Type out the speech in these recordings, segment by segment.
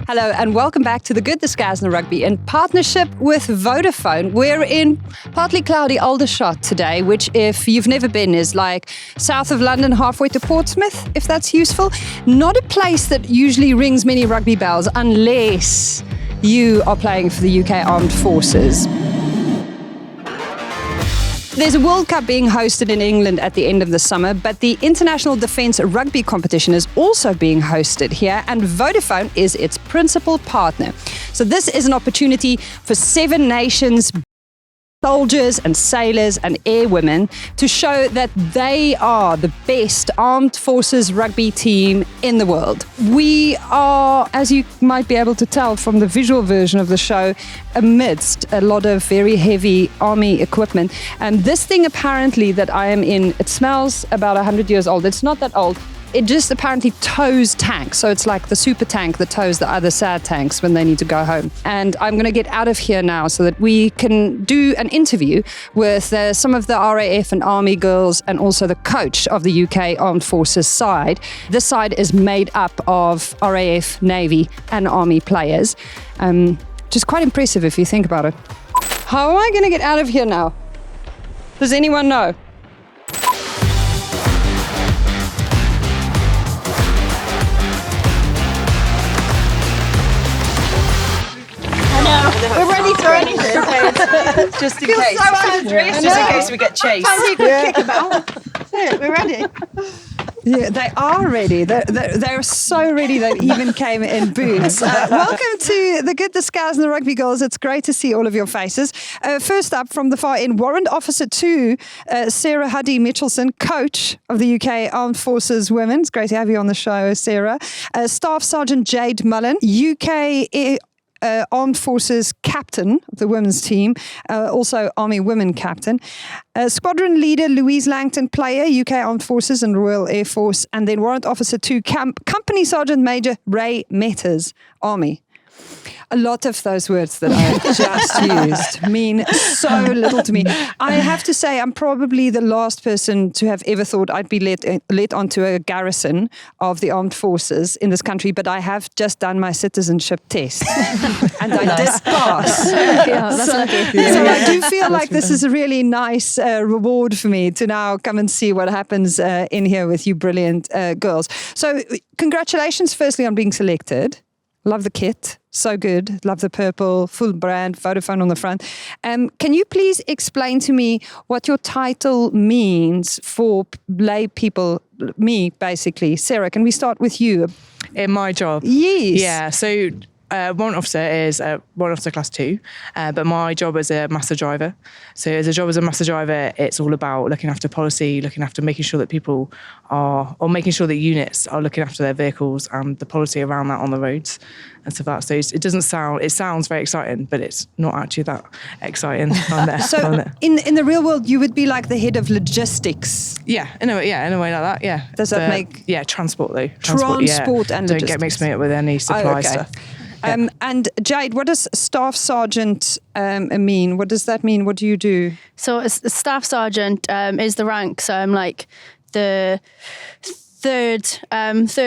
Hello and welcome back to The Good, the Scaz The Rugby in partnership with Vodafone. We're in partly cloudy Aldershot today, which if you've never been is like south of London, halfway to Portsmouth, if that's useful. Not a place that usually rings many rugby bells unless you are playing for the UK Armed Forces. There's a World Cup being hosted in England at the end of the summer, but the International Defence Rugby Competition is also being hosted here, and Vodafone is its principal partner. So this is an opportunity for 7 nations, soldiers and sailors and airwomen to show that they are the best armed forces rugby team in the world. We are, as you might be able to tell from the visual version of the show, amidst a lot of very heavy army equipment. And this thing apparently that I am in, it smells about 100 years old. It's not that old. It just apparently tows tanks. So it's like the super tank that tows the other sad tanks when they need to go home. And I'm going to get out of here now so that we can do an interview with some of the RAF and Army girls and also the coach of the UK Armed Forces side. This side is made up of RAF, Navy and Army players. Just quite impressive if you think about it. How am I going to get out of here now? Does anyone know? We're ready for anything. Just in case. So dangerous. Just in case we get chased. Kick about. That's it. We're ready. Yeah, they are ready. They're so ready they even came in boots. Welcome to The Good, the Scaz The Rugby girls. It's great to see all of your faces. First up from the far end, Warrant Officer 2, Sarah Huddy Mitchelson, coach of the UK Armed Forces Women. It's great to have you on the show, Sarah. Staff Sergeant Jade Mullen, UK Armed Forces captain of the women's team, also Army women captain. Squadron leader Louise Langton, player, UK Armed Forces and Royal Air Force. And then Warrant Officer 2, Company Sergeant Major Ray Metters, Army. A lot of those words that I just used mean so little to me. I have to say I'm probably the last person to have ever thought I'd be let onto a garrison of the armed forces in this country, but I have just done my citizenship test and I did pass. So I do feel like this is a really nice reward for me to now come and see what happens in here with you brilliant girls. So congratulations firstly on being selected. Love the kit. So good. Love the purple, full brand, Vodafone on the front. Can you please explain to me what your title means for lay people, me basically? Sarah, can we start with you? In my job? Yes. Yeah, so warrant officer is warrant officer class 2, but my job is a master driver. So as a job as a master driver, it's all about looking after policy, looking after making sure that people are, or making sure that units are looking after their vehicles and the policy around that on the roads and stuff like that. So it sounds very exciting, but it's not actually that exciting on there. So in the real world, you would be like the head of logistics. Yeah, in a way like that, yeah. Does that make... Yeah, transport though. Transport and logistics. Don't get mixed up with any supply stuff. Yeah. And Jade, what does Staff Sergeant mean? What does that mean? What do you do? So a Staff Sergeant is the rank. So I'm like the third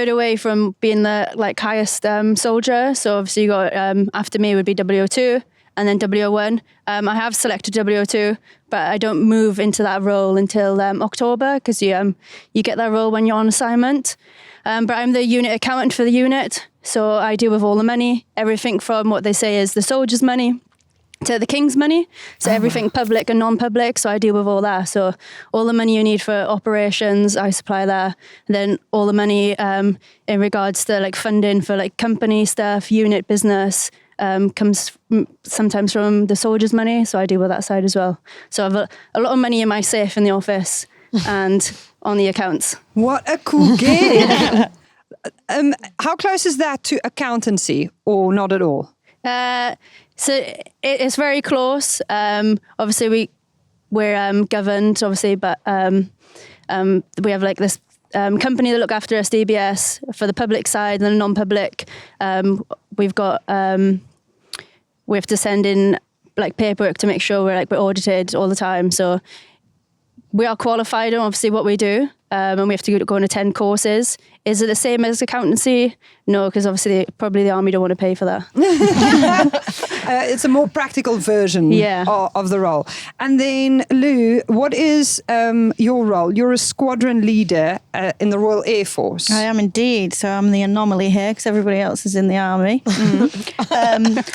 away from being the highest soldier. So obviously you got after me would be WO2 and then WO1. I have selected WO2, but I don't move into that role until October because you get that role when you're on assignment. But I'm the unit accountant for the unit. So I deal with all the money, everything from what they say is the soldiers' money to the king's money. So everything public and non-public. So I deal with all that. So all the money you need for operations, I supply that. And then all the money in regards to funding for company stuff, unit business, comes sometimes from the soldiers' money. So I deal with that side as well. So I have a lot of money in my safe in the office and on the accounts. What a cool gig. How close is that to accountancy or not at all? So it's very close. Obviously we're governed, obviously, but we have this company that look after us, DBS, for the public side and the non-public. We've got we have to send in paperwork to make sure we're audited all the time. So we are qualified on obviously what we do. and we have to go and attend courses. Is it the same as accountancy? No, because obviously probably the army don't want to pay for that. It's a more practical version of the role. And then, Lou, what is your role? You're a squadron leader in the Royal Air Force. I am indeed. So I'm the anomaly here because everybody else is in the army.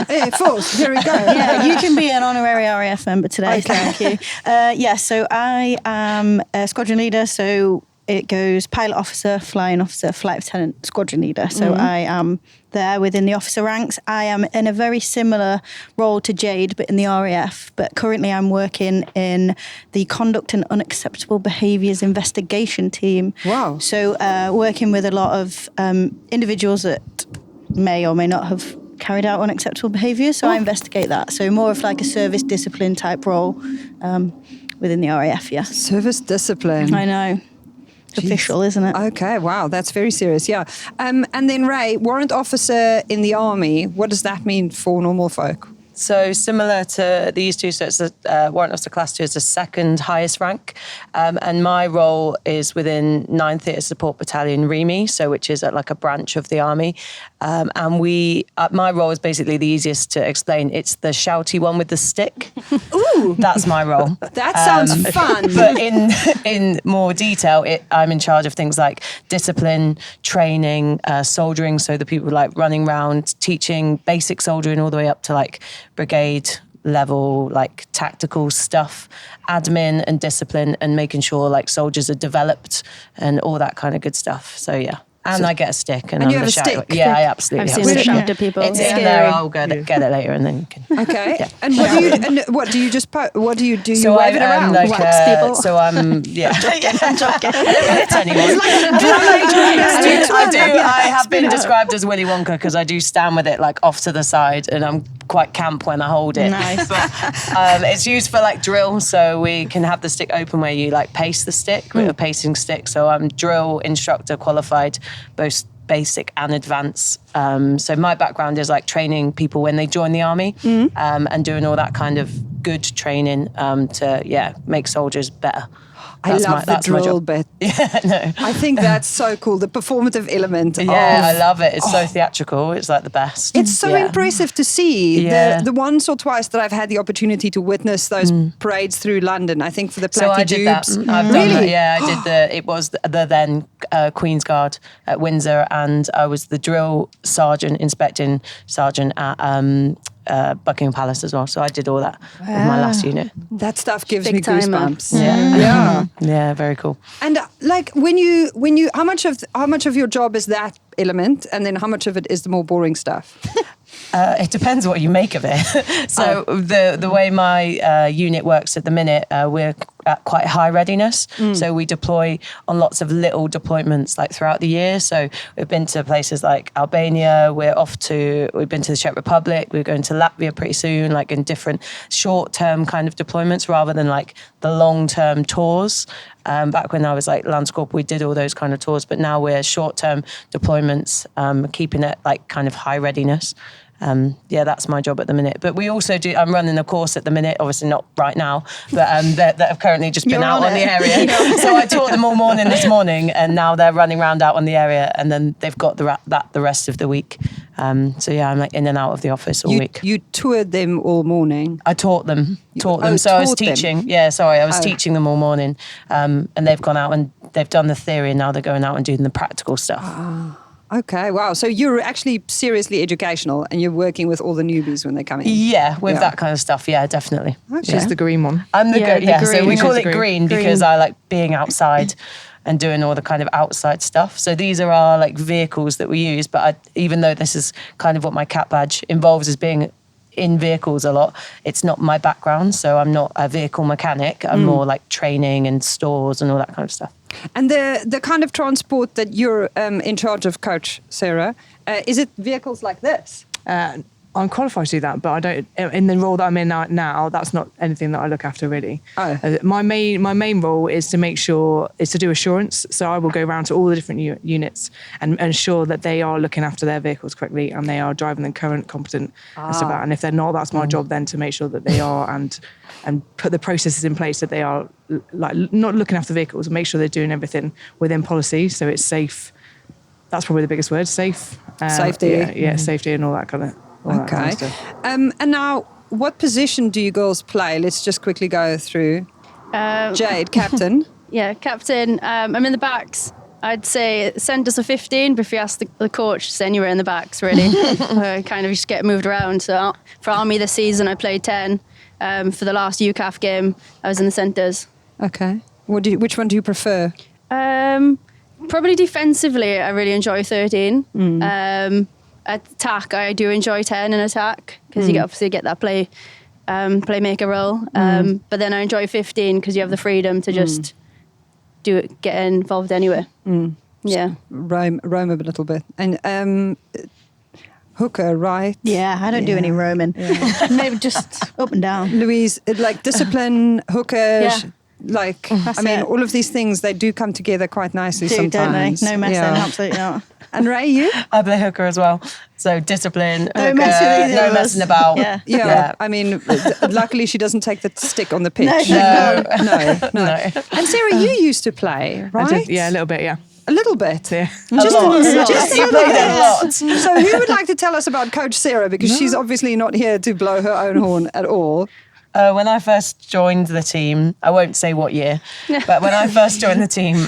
Air Force, here we go. Yeah, you can be an honorary RAF member today. Okay. Thank you. So I am a squadron leader. So it goes pilot officer, flying officer, flight lieutenant, squadron leader. So I am there within the officer ranks. I am in a very similar role to Jade, but in the RAF. But currently I'm working in the Conduct and Unacceptable Behaviours Investigation team. Wow. So working with a lot of individuals that may or may not have carried out unacceptable behaviour. So I investigate that. So more of like a service discipline type role within the RAF, yeah. Service discipline. I know. Jeez. Official, isn't it? Okay, wow, that's very serious, yeah. And then Ray, warrant officer in the army, what does that mean for normal folk? So similar to these two, so it's a warrant officer class 2 is the second highest rank, and my role is within 9th Theatre Support Battalion REMI, so which is like a branch of the army, and my role is basically the easiest to explain. It's the shouty one with the stick. Ooh, that's my role. That sounds fun. But in more detail, I'm in charge of things like discipline, training, soldiering. So the people like running around, teaching basic soldiering all the way up to like brigade level, like tactical stuff, admin and discipline, and making sure like soldiers are developed and all that kind of good stuff. So yeah. And I get a stick. And you I'm have the a shout. stick? Yeah, I absolutely I've have seen a it stick. shout at people. It's in there. I'll get it later, and then you can. Okay. Yeah. And what do you just what do you do? So you wave it around? like wax people. so I'm yeah. I'm joking. I don't hit anyone. I have been described as Willy Wonka because I do stand with it like off to the side, and I'm quite camp when I hold it. Nice. But it's used for like drill, so we can have the stick open where you like pace the stick with a pacing stick. So I'm drill instructor qualified, both basic and advanced. So my background is like training people when they join the army, and doing all that kind of good training to make soldiers better. I love the drill bit. Yeah, no. I think that's so cool. The performative element. Yeah, I love it. It's so theatrical. It's like the best. It's so impressive to see. Yeah. The once or twice that I've had the opportunity to witness those parades through London, I think for the So I did that. Platty I've Really? done that. Yeah, I did it was the then Queen's Guard at Windsor, and I was the drill sergeant, inspecting sergeant at Buckingham Palace as well. So I did all that with my last unit. That stuff gives Big me timer. goosebumps. Yeah. Yeah. Yeah, very cool. And like when you how much of your job is that element, and then how much of it is the more boring stuff? It depends what you make of it. So the way my unit works at the minute, we're at quite high readiness. So we deploy on lots of little deployments like throughout the year. So we've been to places like Albania, we've been to the Czech Republic, we're going to Latvia pretty soon, like in different short-term kind of deployments rather than like the long-term tours. Back when I was like Lance Corporal, we did all those kind of tours, but now we're short-term deployments, keeping it like kind of high readiness. That's my job at the minute. But we also do, I'm running a course at the minute, obviously not right now, but that have currently just been out on the area. So I taught them all morning this morning, and now they're running around out on the area, and then they've got the rest of the week. I'm like in and out of the office all week. You toured them all morning? I taught them. So I was teaching. Them. Yeah, sorry, I was teaching them all morning, and they've gone out and they've done the theory, and now they're going out and doing the practical stuff. Okay, wow. So you're actually seriously educational, and you're working with all the newbies when they come in. Yeah, with that kind of stuff. Yeah, definitely. She's the green one. I'm the green. So we call She's it the green because I like being outside and doing all the kind of outside stuff. So these are our like vehicles that we use. But even though this is kind of what my cap badge involves, is being in vehicles a lot, it's not my background. So I'm not a vehicle mechanic. I'm more like training and stores and all that kind of stuff. And the kind of transport that you're in charge of, Coach Sarah, is it vehicles like this? I'm qualified to do that, but I don't. In the role that I'm in now, that's not anything that I look after really. Oh. My main role is to make sure is to do assurance. So I will go around to all the different units and ensure that they are looking after their vehicles correctly and they are driving them current, competent, and stuff like that. And if they're not, that's my job then to make sure that they are and put the processes in place that they are like not looking after vehicles and make sure they're doing everything within policy so it's safe. That's probably the biggest word, safe. Safety. Safety and all that kind of. Okay. And now, what position do you girls play? Let's just quickly go through. Jade, captain. Yeah, captain. I'm in the backs. I'd say centres are 15, but if you ask the coach, it's anywhere in the backs, really. Kind of just get moved around. So for Army this season, I played 10. For the last UCAF game, I was in the centres. Okay. Which one do you prefer? Probably defensively, I really enjoy 13. Attack, I do enjoy 10 in attack because you obviously get that playmaker role. But then I enjoy 15 because you have the freedom to just get involved anywhere. Yeah, roam a little bit. And hooker, right? Yeah, I don't do any roaming. Yeah. Maybe just up and down. Louise, like discipline, hookers. Yeah. Like, That's I mean, it. all of these things, they do come together quite nicely sometimes. Don't they? No messing, absolutely not. And Ray, you? I play hooker as well. So discipline, No hooker, messing with either no of us. messing about. Yeah. I mean, luckily she doesn't take the stick on the pitch. No. No. And Sarah, you used to play, right? I did, yeah, a little bit, yeah. A little bit. Yeah. Just A lot. just a You little played bit. a lot. So who would like to tell us about Coach Sarah? Because she's obviously not here to blow her own horn at all. When I first joined the team, I won't say what year, but when I first joined the team,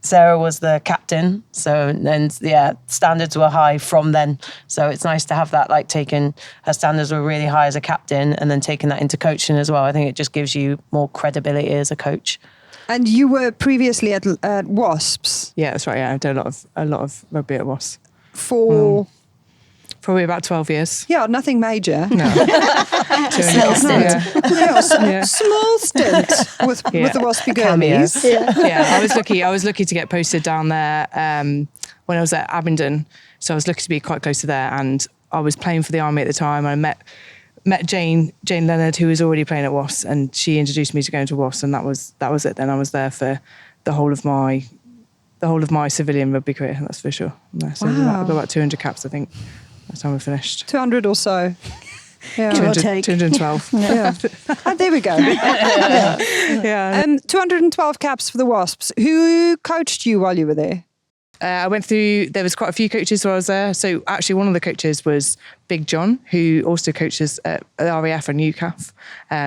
Sarah was the captain. So then, standards were high from then. So it's nice to have that, like her standards were really high as a captain and then taking that into coaching as well. I think it just gives you more credibility as a coach. And you were previously at Wasps Yeah, that's right. Yeah, I've done a lot of rugby at Wasps. for... Probably about 12 years. Yeah, nothing major. No. Small stint. Small stint with the Waspy girlies. Yeah, I was lucky to get posted down there when I was at Abingdon. So I was lucky to be quite close to there. And I was playing for the Army at the time. I met Jane Leonard, who was already playing at Wasps, and she introduced me to going to Wasps, and that was it. Then I was there for the whole of my civilian rugby career, that's for sure. So Wow. I've got about 200 caps, I think. That's how we finished. 200 or so. Yeah. 212. Yeah. There we go. Yeah. 212 caps for the Wasps. Who coached you while you were there? I went through, there was quite a few coaches while I was there. So actually one of the coaches was Big John, who also coaches at RAF and UCAF.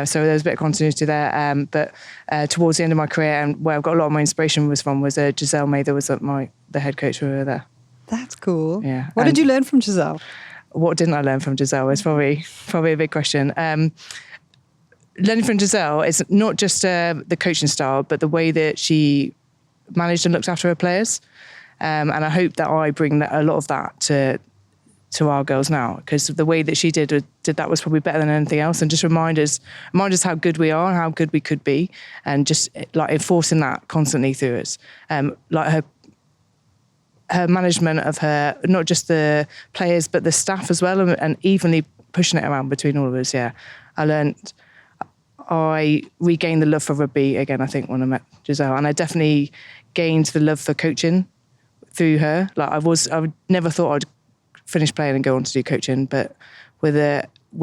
So there was a bit of continuity there. But towards the end of my career, and where I've got a lot of my inspiration was Giselle Mather was the head coach when we were there. That's cool. Yeah. What did you learn from Giselle? What didn't I learn from Giselle is probably a big question. Learning from Giselle is not just the coaching style, but the way that she managed and looked after her players. And I hope that I bring a lot of that to our girls now, because the way that she did that was probably better than anything else, and just remind us how good we are and how good we could be, and just like enforcing that constantly through us. Like her management of not just the players but the staff as well, and evenly pushing it around between all of us. Yeah, I regained the love for rugby again, I think, when I met Giselle, and I definitely gained the love for coaching through her. Like I never thought I'd finish playing and go on to do coaching, but with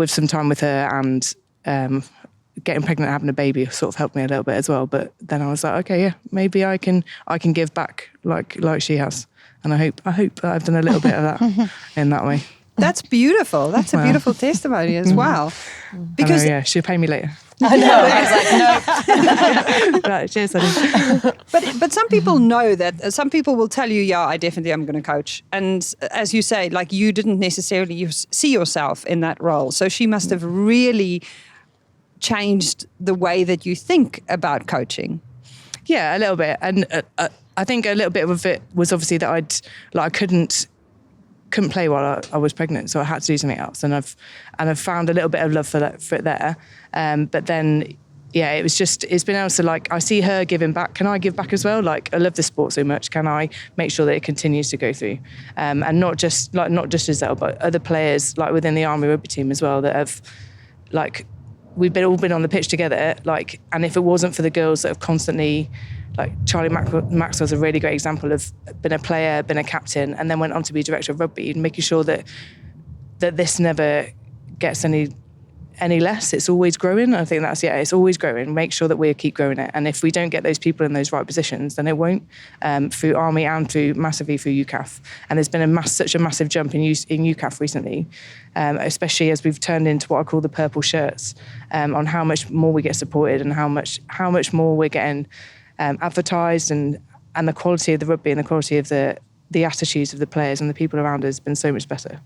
some time with her and getting pregnant and having a baby sort of helped me a little bit as well. But then I was like, okay, yeah, maybe I can give back like she has. And I hope that I've done a little bit of that in that way. That's beautiful. That's a beautiful testimony as well. Because yeah, she'll pay me later. I know. I was like, no. Right, cheers, honey. But some people know that. Some people will tell you, yeah, I definitely am going to coach. And as you say, like, you didn't necessarily see yourself in that role. So she must have really changed the way that you think about coaching. Yeah, a little bit. And I think a little bit of it was obviously that I couldn't play while I was pregnant, so I had to do something else. And I've found a little bit of love for it there. But then yeah, it's been able to, like, I see her giving back. Can I give back as well? Like, I love this sport so much. Can I make sure that it continues to go through? And not just Giselle, but other players like within the Army rugby team as well that have, like, we've all been on the pitch together. Like, and if it wasn't for the girls that have constantly, like Charlie Maxwell's a really great example of been a player, been a captain, and then went on to be director of rugby, and making sure that this never gets any less. It's always growing. I think it's always growing. Make sure that we keep growing it. And if we don't get those people in those right positions, then it won't. Through Army and massively through UCAF. And there's been such a massive jump in UCAF recently, especially as we've turned into what I call the purple shirts, on how much more we get supported and how much more we're getting advertised, and the quality of the rugby and the quality of the attitudes of the players and the people around us has been so much better.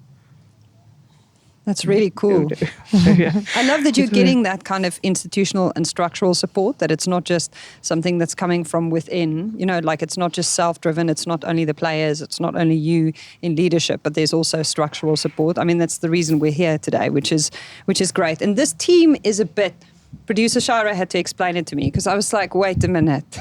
That's really cool. Yeah. I love that you're getting that kind of institutional and structural support, that it's not just something that's coming from within, like it's not just self-driven, it's not only the players, it's not only you in leadership, but there's also structural support. I mean, that's the reason we're here today, which is great. And this team is a bit, producer Shira had to explain it to me, because I was like, wait a minute.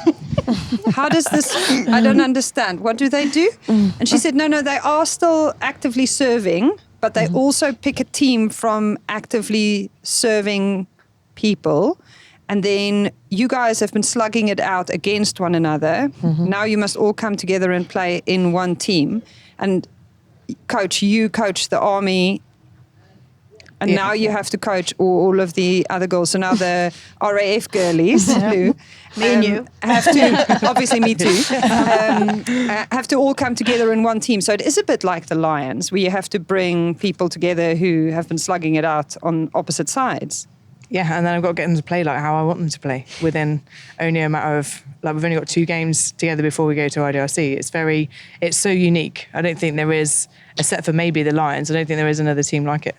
How does this, I don't understand. What do they do? And she said, no, they are still actively serving, but they also pick a team from actively serving people. And then you guys have been slugging it out against one another. Now you must all come together and play in one team. And you coach the Army. And now you have to coach all of the other girls. So now the RAF girlies, who Me and you. have to, obviously me too, have to all come together in one team. So it is a bit like the Lions, where you have to bring people together who have been slugging it out on opposite sides. Yeah, and then I've got to get them to play like how I want them to play within only a matter of, like, we've only got 2 games together before we go to IDRC. It's so unique. I don't think there is, except for maybe the Lions, I don't think there is another team like it.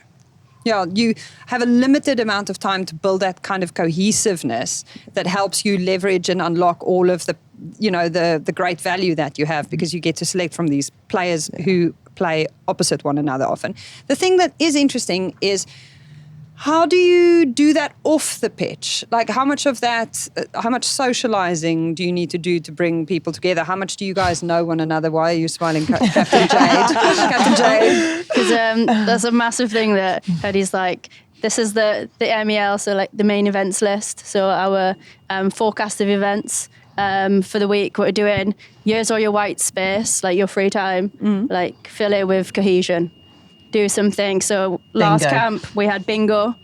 Yeah, you have a limited amount of time to build that kind of cohesiveness that helps you leverage and unlock all of the, the great value that you have, because you get to select from these players who play opposite one another often. The thing that is interesting is, how do you do that off the pitch? Like, how much socializing do you need to do to bring people together? How much do you guys know one another? Why are you smiling, Captain Jade? Captain Jade? Because there's a massive thing that Eddie's like, this is the MEL, so like the main events list. So our forecast of events for the week, what we're doing, use all your white space, like your free time, like fill it with cohesion. Do something. So last Bingo. camp we had bingo.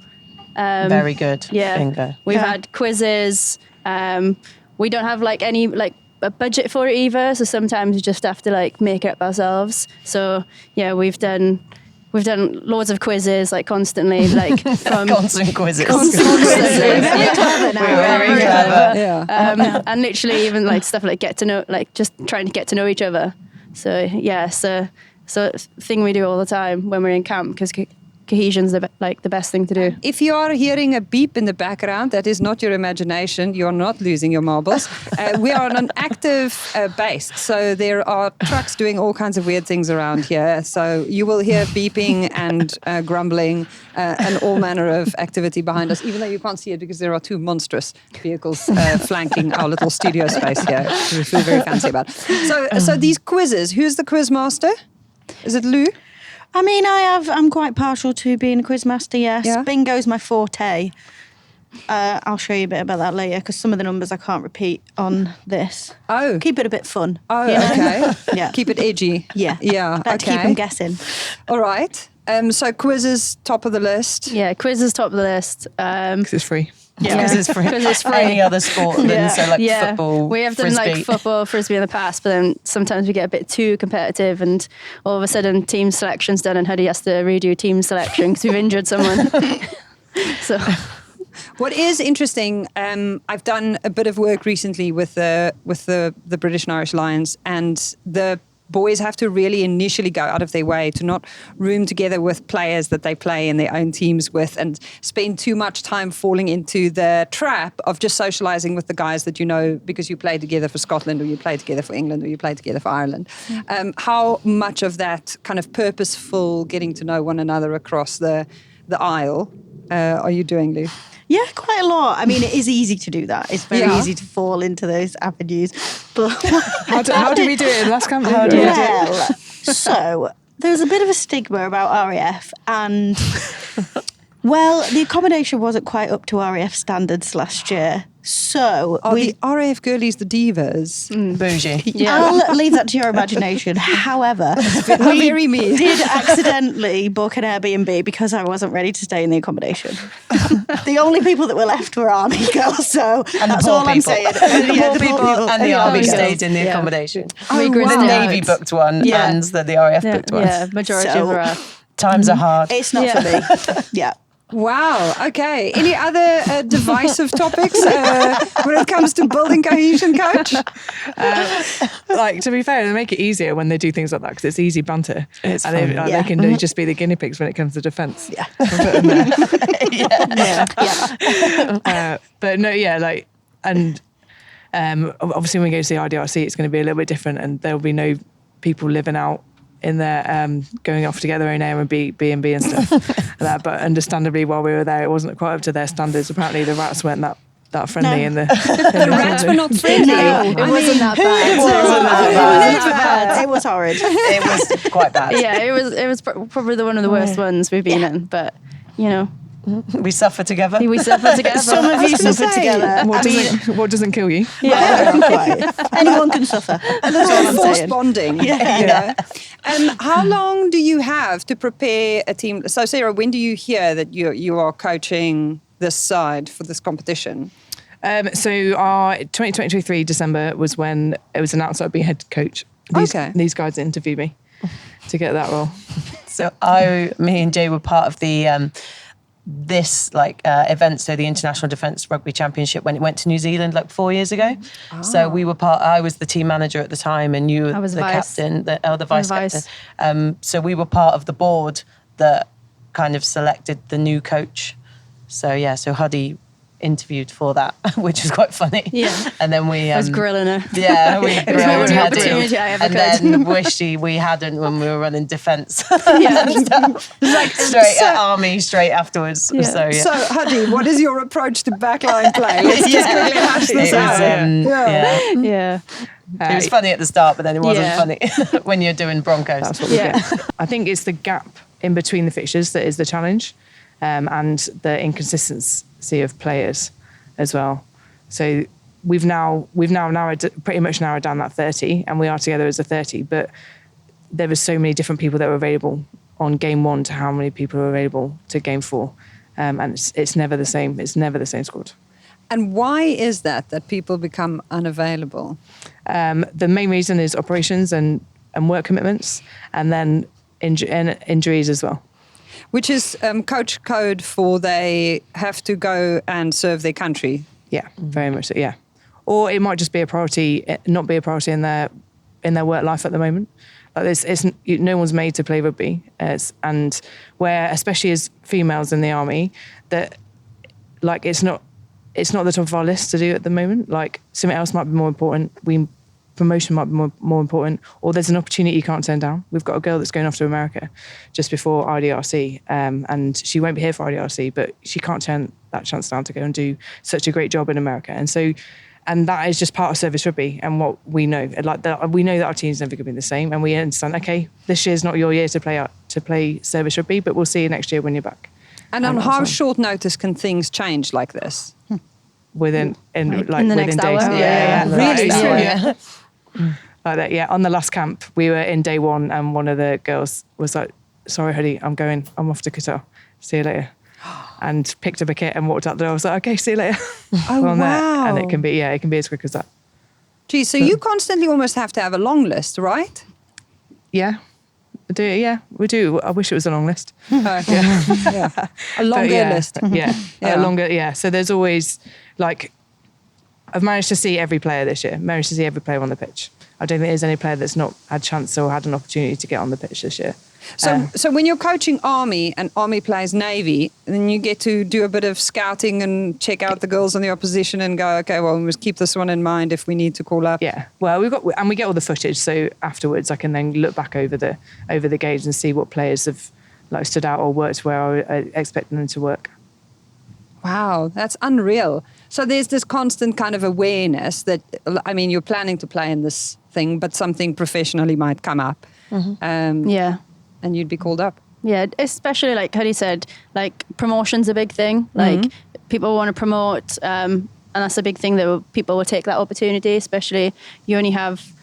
Very good. Yeah. Bingo. We've had quizzes. We don't have like any like a budget for it either. So sometimes we just have to like make it up ourselves. So yeah, we've done loads of quizzes like constantly, like from Constant quizzes. Very clever now. Very clever. Yeah. And literally even like stuff like get to know, like just trying to get to know each other. So yeah, so thing we do all the time when we're in camp, because cohesion's the best thing to do. If you are hearing a beep in the background, that is not your imagination. You are not losing your marbles. We are on an active base, so there are trucks doing all kinds of weird things around here. So you will hear beeping and grumbling and all manner of activity behind us, even though you can't see it because there are 2 monstrous vehicles flanking our little studio space here, which we feel very fancy about. So these quizzes, who's the quiz master? Is it Lou? I mean, I'm quite partial to being a quiz master, yes. Yeah. Bingo's my forte. I'll show you a bit about that later, because some of the numbers I can't repeat on this. Oh. Keep it a bit fun. Oh, Yeah. okay. Yeah. Keep it edgy. Yeah. Yeah, Like to keep okay. them guessing. All right. So quizzes, top of the list. Yeah, quiz is top of the list. Because it's free. Because it's free. Because it's free. Any other sport than football, we have done frisbee. like football, frisbee in the past, but then sometimes we get a bit too competitive, and all of a sudden team selection's done, and Huddy has to redo team selection because we've injured someone. So What is interesting, I've done a bit of work recently with the British and Irish Lions, and the boys have to really initially go out of their way to not room together with players that they play in their own teams with, and spend too much time falling into the trap of just socialising with the guys that you know because you play together for Scotland, or you play together for England, or you play together for Ireland. How much of that kind of purposeful getting to know one another across the aisle are you doing, Lou? Yeah, quite a lot. I mean, it is easy to do that. It's very Yeah. easy to fall into those avenues. But How do we do it in last camp? well, so there's a bit of a stigma about RAF, and well, the accommodation wasn't quite up to RAF standards last year. So Are the RAF girlies the divas? Bougie. I'll leave that to your imagination. However, Very me. did accidentally book an Airbnb because I wasn't ready to stay in the accommodation. The only people that were left were army girls, so And the that's poor all I'm people. saying. The poor people and the army girls. stayed in the Yeah. accommodation. We Oh, grinned wow. The it out. Navy booked one Yeah. and the RAF booked one. Yeah, majority So- of the RAF. Times are hard. It's not Yeah. for me. Yeah. Wow. Okay. Any other divisive topics when it comes to building cohesion, coach? Like, to be fair, they make it easier when they do things like that because it's easy banter. It's and they, fun. like, Yeah. they can just be the guinea pigs when it comes to defence. Yeah. Yeah. Yeah. But no, yeah, like, and obviously when we go to the IDRC, it's going to be a little bit different, and there'll be no people living out in their going off to get their own A and B and stuff. And that, but understandably, while we were there, it wasn't quite up to their standards. Apparently, the rats weren't that friendly in the. The rats were not friendly. No. It wasn't that bad. It wasn't that bad. It was horrid. It was quite bad. Yeah, it was probably one of the worst ones we've been in. But you know, We suffer together. we suffered together. Some of you suffered together. What doesn't kill you? Yeah, not quite. Anyone can suffer. A little That's all I'm forced saying. bonding. Yeah. You know? And how long do you have to prepare a team? So, Sarah, when do you hear that you are coaching this side for this competition? So our 2023 December was when it was announced I'd be head coach. These guys interviewed me to get that role. So me and Jay were part of the this event, so the International Defence Rugby Championship, when it went to New Zealand 4 years ago. So we were I was the team manager at the time, and you were was the vice. captain, the vice Vice. captain. So we were part of the board that kind of selected the new coach. So yeah, so Huddy interviewed for that, which was quite funny. Yeah. And then we I was grilling her. yeah, we It was my only had opportunity I ever and could. then wishy we hadn't when we were running defence. Yeah. Straight at army, straight afterwards. Yeah. So yeah. So, Huddy, what is your approach to backline play? Let's just quickly hash this It was, out. yeah. Yeah. It was funny at the start, but then it wasn't Yeah. funny when you're doing Broncos. That's what we Yeah. get. I think it's the gap in between the fixtures that is the challenge, and the inconsistency of players as well. So we've now pretty much narrowed down that 30, and we are together as a 30. But there were so many different people that were available on game 1 to how many people are available to game 4, and it's never the same. It's never the same squad. And why is that people become unavailable? The main reason is operations and work commitments, and then injuries as well. Which is coach code for they have to go and serve their country. Yeah, very much so, yeah. Or it might just be a priority, not be a priority in their work life at the moment. No one's made to play rugby, and where, especially as females in the army, that it's not the top of our list to do at the moment. Like, something else might be more important. Promotion might be more important, or there's an opportunity you can't turn down. We've got a girl that's going off to America just before IDRC, and she won't be here for IDRC, but she can't turn that chance down to go and do such a great job in America. And that is just part of service rugby, and what we know. We know that our team's never going to be the same, and we understand, okay, this year's not your year to play service rugby, but we'll see you next year when you're back. And on how short notice can things change like this? Within in the within next days. hour. Yeah. Really? Yeah. Like that, yeah. On the last camp, we were in day 1, and one of the girls was like, "Sorry, Huddy, I'm off to Qatar. See you later." And picked up a kit and walked out the door. I was like, "Okay, see you later." Oh, On there. wow. And it can be as quick as that. Gee, so you constantly almost have to have a long list, right? Yeah. We do. I wish it was a long list. Yeah. A longer But list. Yeah. Yeah. A longer, yeah. So there's always, I've managed to see every player this year, managed to see every player on the pitch. I don't think there's any player that's not had chance or had an opportunity to get on the pitch this year. So when you're coaching Army and Army plays Navy, then you get to do a bit of scouting and check out the girls on the opposition and go, okay, well, we must keep this one in mind if we need to call up. Yeah, well, we get all the footage, so afterwards I can then look back over the games and see what players have stood out or worked where I was expecting them to work. Wow, that's unreal. So there's this constant kind of awareness that, I mean, you're planning to play in this thing, but something professionally might come up. Yeah. And you'd be called up. Yeah, especially like Huddy said, like promotion's a big thing. Like people want to promote, and that's a big thing that people will take that opportunity, especially you only have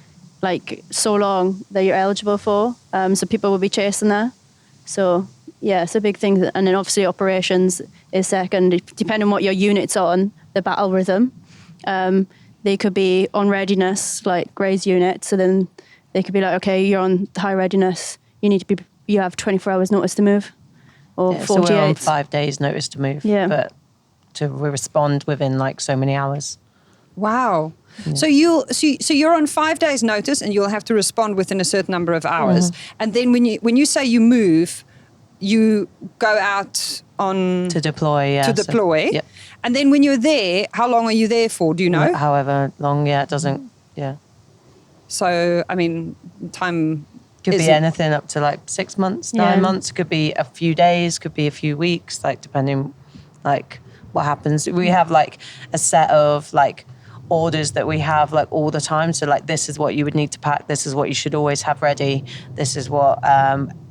like so long that you're eligible for. So people will be chasing that. So yeah, it's a big thing. And then obviously operations is second, depending on what your unit's on, the battle rhythm. They could be on readiness, like Gray's unit. So then they could be like, okay, you're on high readiness. You have 24 hours notice to move, or 48. So we're on 5 days notice to move. Yeah. But to respond within like so many hours. Wow. Yeah. So you're on 5 days notice, and you'll have to respond within a certain number of hours. And then when you say you move, you go out on to deploy. Yeah. Yep. And then when you're there, how long are you there for? Do you know? However long. Yeah, it doesn't. Yeah. So I mean, time. Could be anything up to like 6 months, 9 months. Could be a few days. Could be a few weeks. Like depending, like what happens. We have like a set of like orders that we have like all the time. So like this is what you would need to pack. This is what you should always have ready. This is what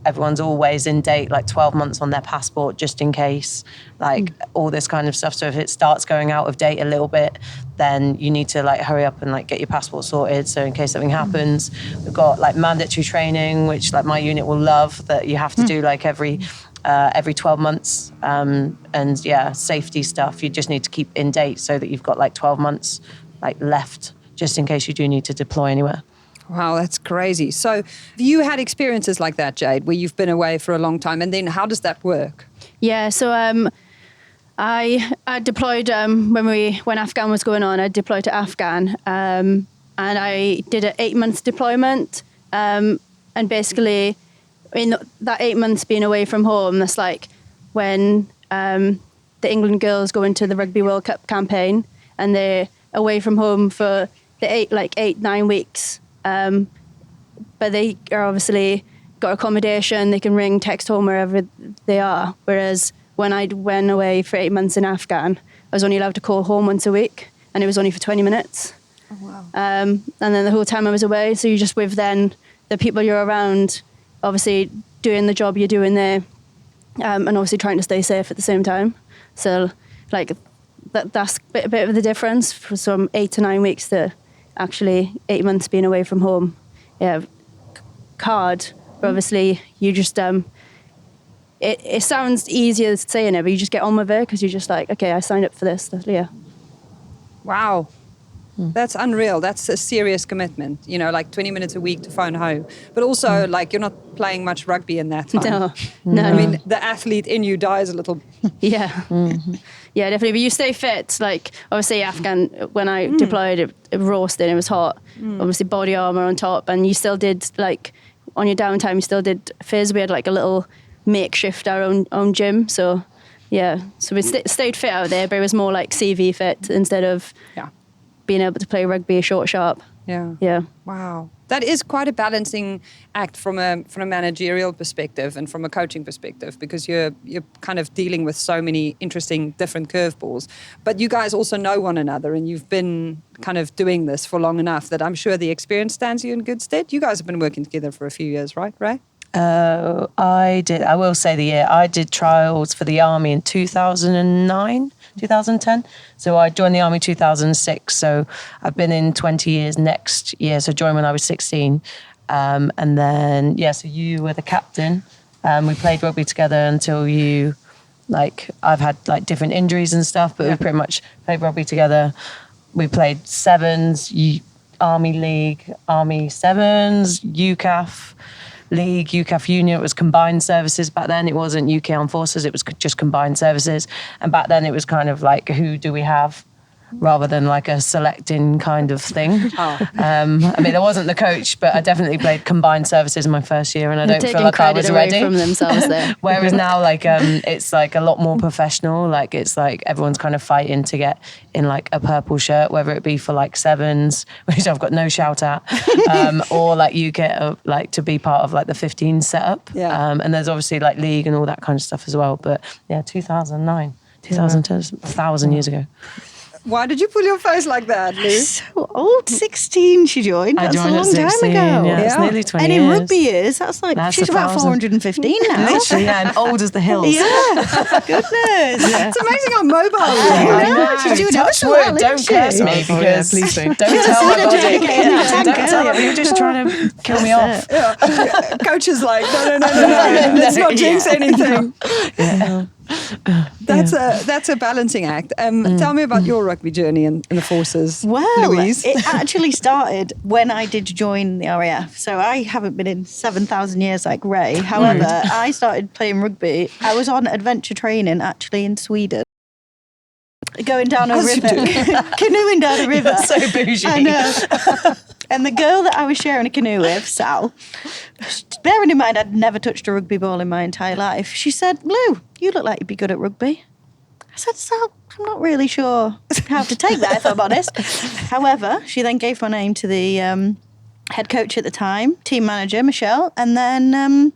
everyone's always in date, like 12 months on their passport just in case. Like all this kind of stuff. So if it starts going out of date a little bit, then you need to like hurry up and like get your passport sorted. So in case something happens, we've got like mandatory training, which like my unit will love, that you have to do like every 12 months. And yeah, safety stuff, you just need to keep in date so that you've got like 12 months like left just in case you do need to deploy anywhere. Wow, that's crazy. So have you had experiences like that, Jade, where you've been away for a long time, and then how does that work? Yeah, so I deployed when Afghan was going on. I deployed to Afghan, and I did an 8-month deployment. And basically, in that 8 months being away from home, that's like when the England girls go into the Rugby World Cup campaign, and they're away from home for the 8-9 weeks. But they are obviously got accommodation. They can ring, text home wherever they are. Whereas when I went away for 8 months in Afghan, I was only allowed to call home once a week, and it was only for 20 minutes. Oh, wow. And then the whole time I was away, so you're just with then the people you're around, obviously doing the job you're doing there, and obviously trying to stay safe at the same time. So like that's a bit of the difference from 8 to 9 weeks to actually 8 months being away from home. Yeah, hard, but obviously you just it sounds easier saying it, but you just get on with it because you're just like, okay, I signed up for this. Yeah. Wow. That's unreal. That's a serious commitment. You know, like 20 minutes a week to phone home. But also, like, you're not playing much rugby in that time. No. I mean, the athlete in you dies a little. Yeah. Yeah, definitely. But you stay fit. Like, obviously, Afghan, when I deployed, it roasted, it was hot. Obviously, body armour on top. And you still did, like, on your downtime, you still did phys. We had, like, a little makeshift, our own gym. So, yeah. So we stayed fit out there, but it was more like CV fit instead of... Yeah. Being able to play rugby short, sharp. Yeah. Wow. That is quite a balancing act from a managerial perspective and from a coaching perspective, because you're kind of dealing with so many interesting different curveballs. But you guys also know one another, and you've been kind of doing this for long enough that I'm sure the experience stands you in good stead. You guys have been working together for a few years, right, Ray? I did. I will say the year. I did trials for the Army in 2009, 2010. So I joined the Army 2006. So I've been in 20 years next year. So I joined when I was 16. And then, so you were the captain. We played rugby together until you, like, I've had like different injuries and stuff, but we pretty much played rugby together. We played sevens, Army League, Army Sevens, UCAF League, UCAF Union. It was combined services back then. It wasn't UK Armed Forces, it was just combined services. And back then it was kind of like, who do we have? Rather than like a selecting kind of thing. I mean, I wasn't the coach, but I definitely played combined services in my first year, and I don't feel like I was ready. From themselves there. Whereas now, like, it's like a lot more professional. Like, it's like everyone's kind of fighting to get in like a purple shirt, whether it be for like sevens, which I've got no shout at, or like you get like to be part of like the 15 setup. And there's obviously like league and all that kind of stuff as well. But yeah, 2009. 2010, 1,000 years ago. Why did you pull your face like that, Lou? So old, 16 she joined. I That's joined a at long 16, time ago. yeah, it's nearly 20 and years. in rugby years, that's like, That's she's about 1,000. 415 now. Literally, yeah, and old as the hills. Yeah, goodness. It's amazing how mobile you I are. know, she's doing ever Touch so wood, well, don't isn't curse she? me Oh, yeah, because please don't. don't tell my body. Yeah, Don't tell me, you're just trying to kill me off. Coach is like, no, let's not jinx anything. That's a balancing act. Tell me about your rugby journey in the forces, Well, Louise. it actually started when I did join the RAF. So I haven't been in 7,000 years like Ray. However, I started playing rugby. I was on adventure training actually in Sweden. Going down a river, canoeing down a river. So bougie. I know. And the girl that I was sharing a canoe with, Sal, bearing in mind I'd never touched a rugby ball in my entire life, she said, Lou, you look like you'd be good at rugby. I said, Sal, I'm not really sure how to take that, if I'm honest. However, she then gave my name to the head coach at the time, team manager, Michelle, and then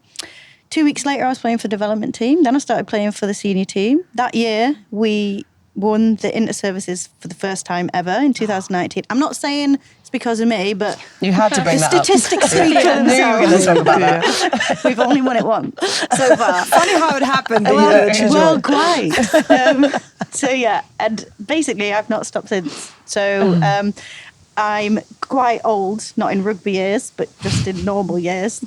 2 weeks later I was playing for the development team. Then I started playing for the senior team. That year, we won the inter-services for the first time ever in 2019. I'm not saying it's because of me, but You had to bring the that up. statistics speak for I knew you were going to themselves. talk about that. We've only won it once so far. Funny how it happened. Well, quite. So yeah, and basically I've not stopped since. So I'm quite old, not in rugby years, but just in normal years.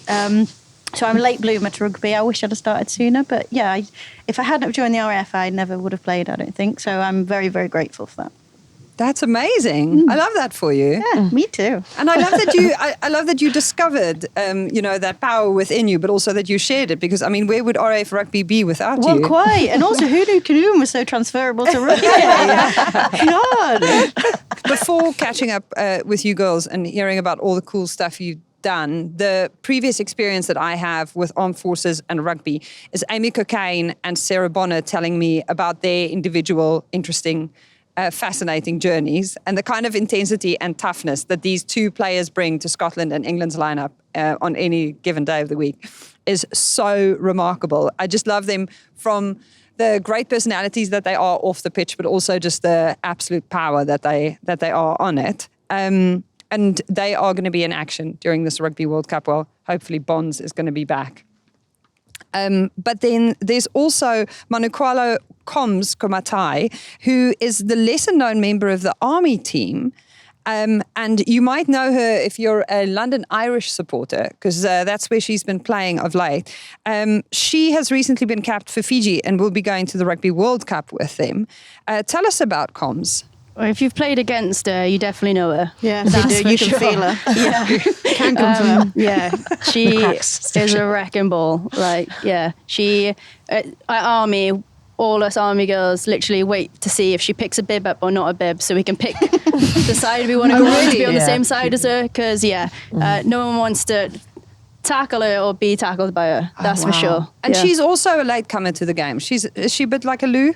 So I'm a late bloomer to rugby. I wish I'd have started sooner, but yeah, if I hadn't have joined the RAF, I never would have played, I don't think. So I'm very, very grateful for that. That's amazing. I love that for you. Yeah, me too. And I love that you. I love that you discovered, that power within you, but also that you shared it. Because I mean, where would RAF rugby be without Well, you? quite. And also, who knew canoeing was so transferable to rugby? God. Before catching up with you girls and hearing about all the cool stuff you've done, the previous experience that I have with armed forces and rugby is Amy Cocaine and Sarah Bonner telling me about their individual, interesting, fascinating journeys and the kind of intensity and toughness that these two players bring to Scotland and England's lineup on any given day of the week is so remarkable. I just love them from the great personalities that they are off the pitch, but also just the absolute power that they are on it. And they are going to be in action during this Rugby World Cup. Well, hopefully Bonds is going to be back. But then there's also Manuqalo Komaitai, who is the lesser-known member of the Army team. And you might know her if you're a London Irish supporter, because that's where she's been playing of late. She has recently been capped for Fiji and will be going to the Rugby World Cup with them. Tell us about Coms. Or if you've played against her, you definitely know her. Yeah, That's you for can sure. feel her. Yeah. Can confirm. Yeah, she cracks. is a wrecking ball. Like, yeah, she at Army, all us Army girls literally wait to see if she picks a bib up or not a bib, so we can pick the side we want to go on to be on the Yeah. same side as her. Because no one wants to tackle her or be tackled by her. That's for sure. And Yeah. she's also a latecomer to the game. Is she a bit like a Lou?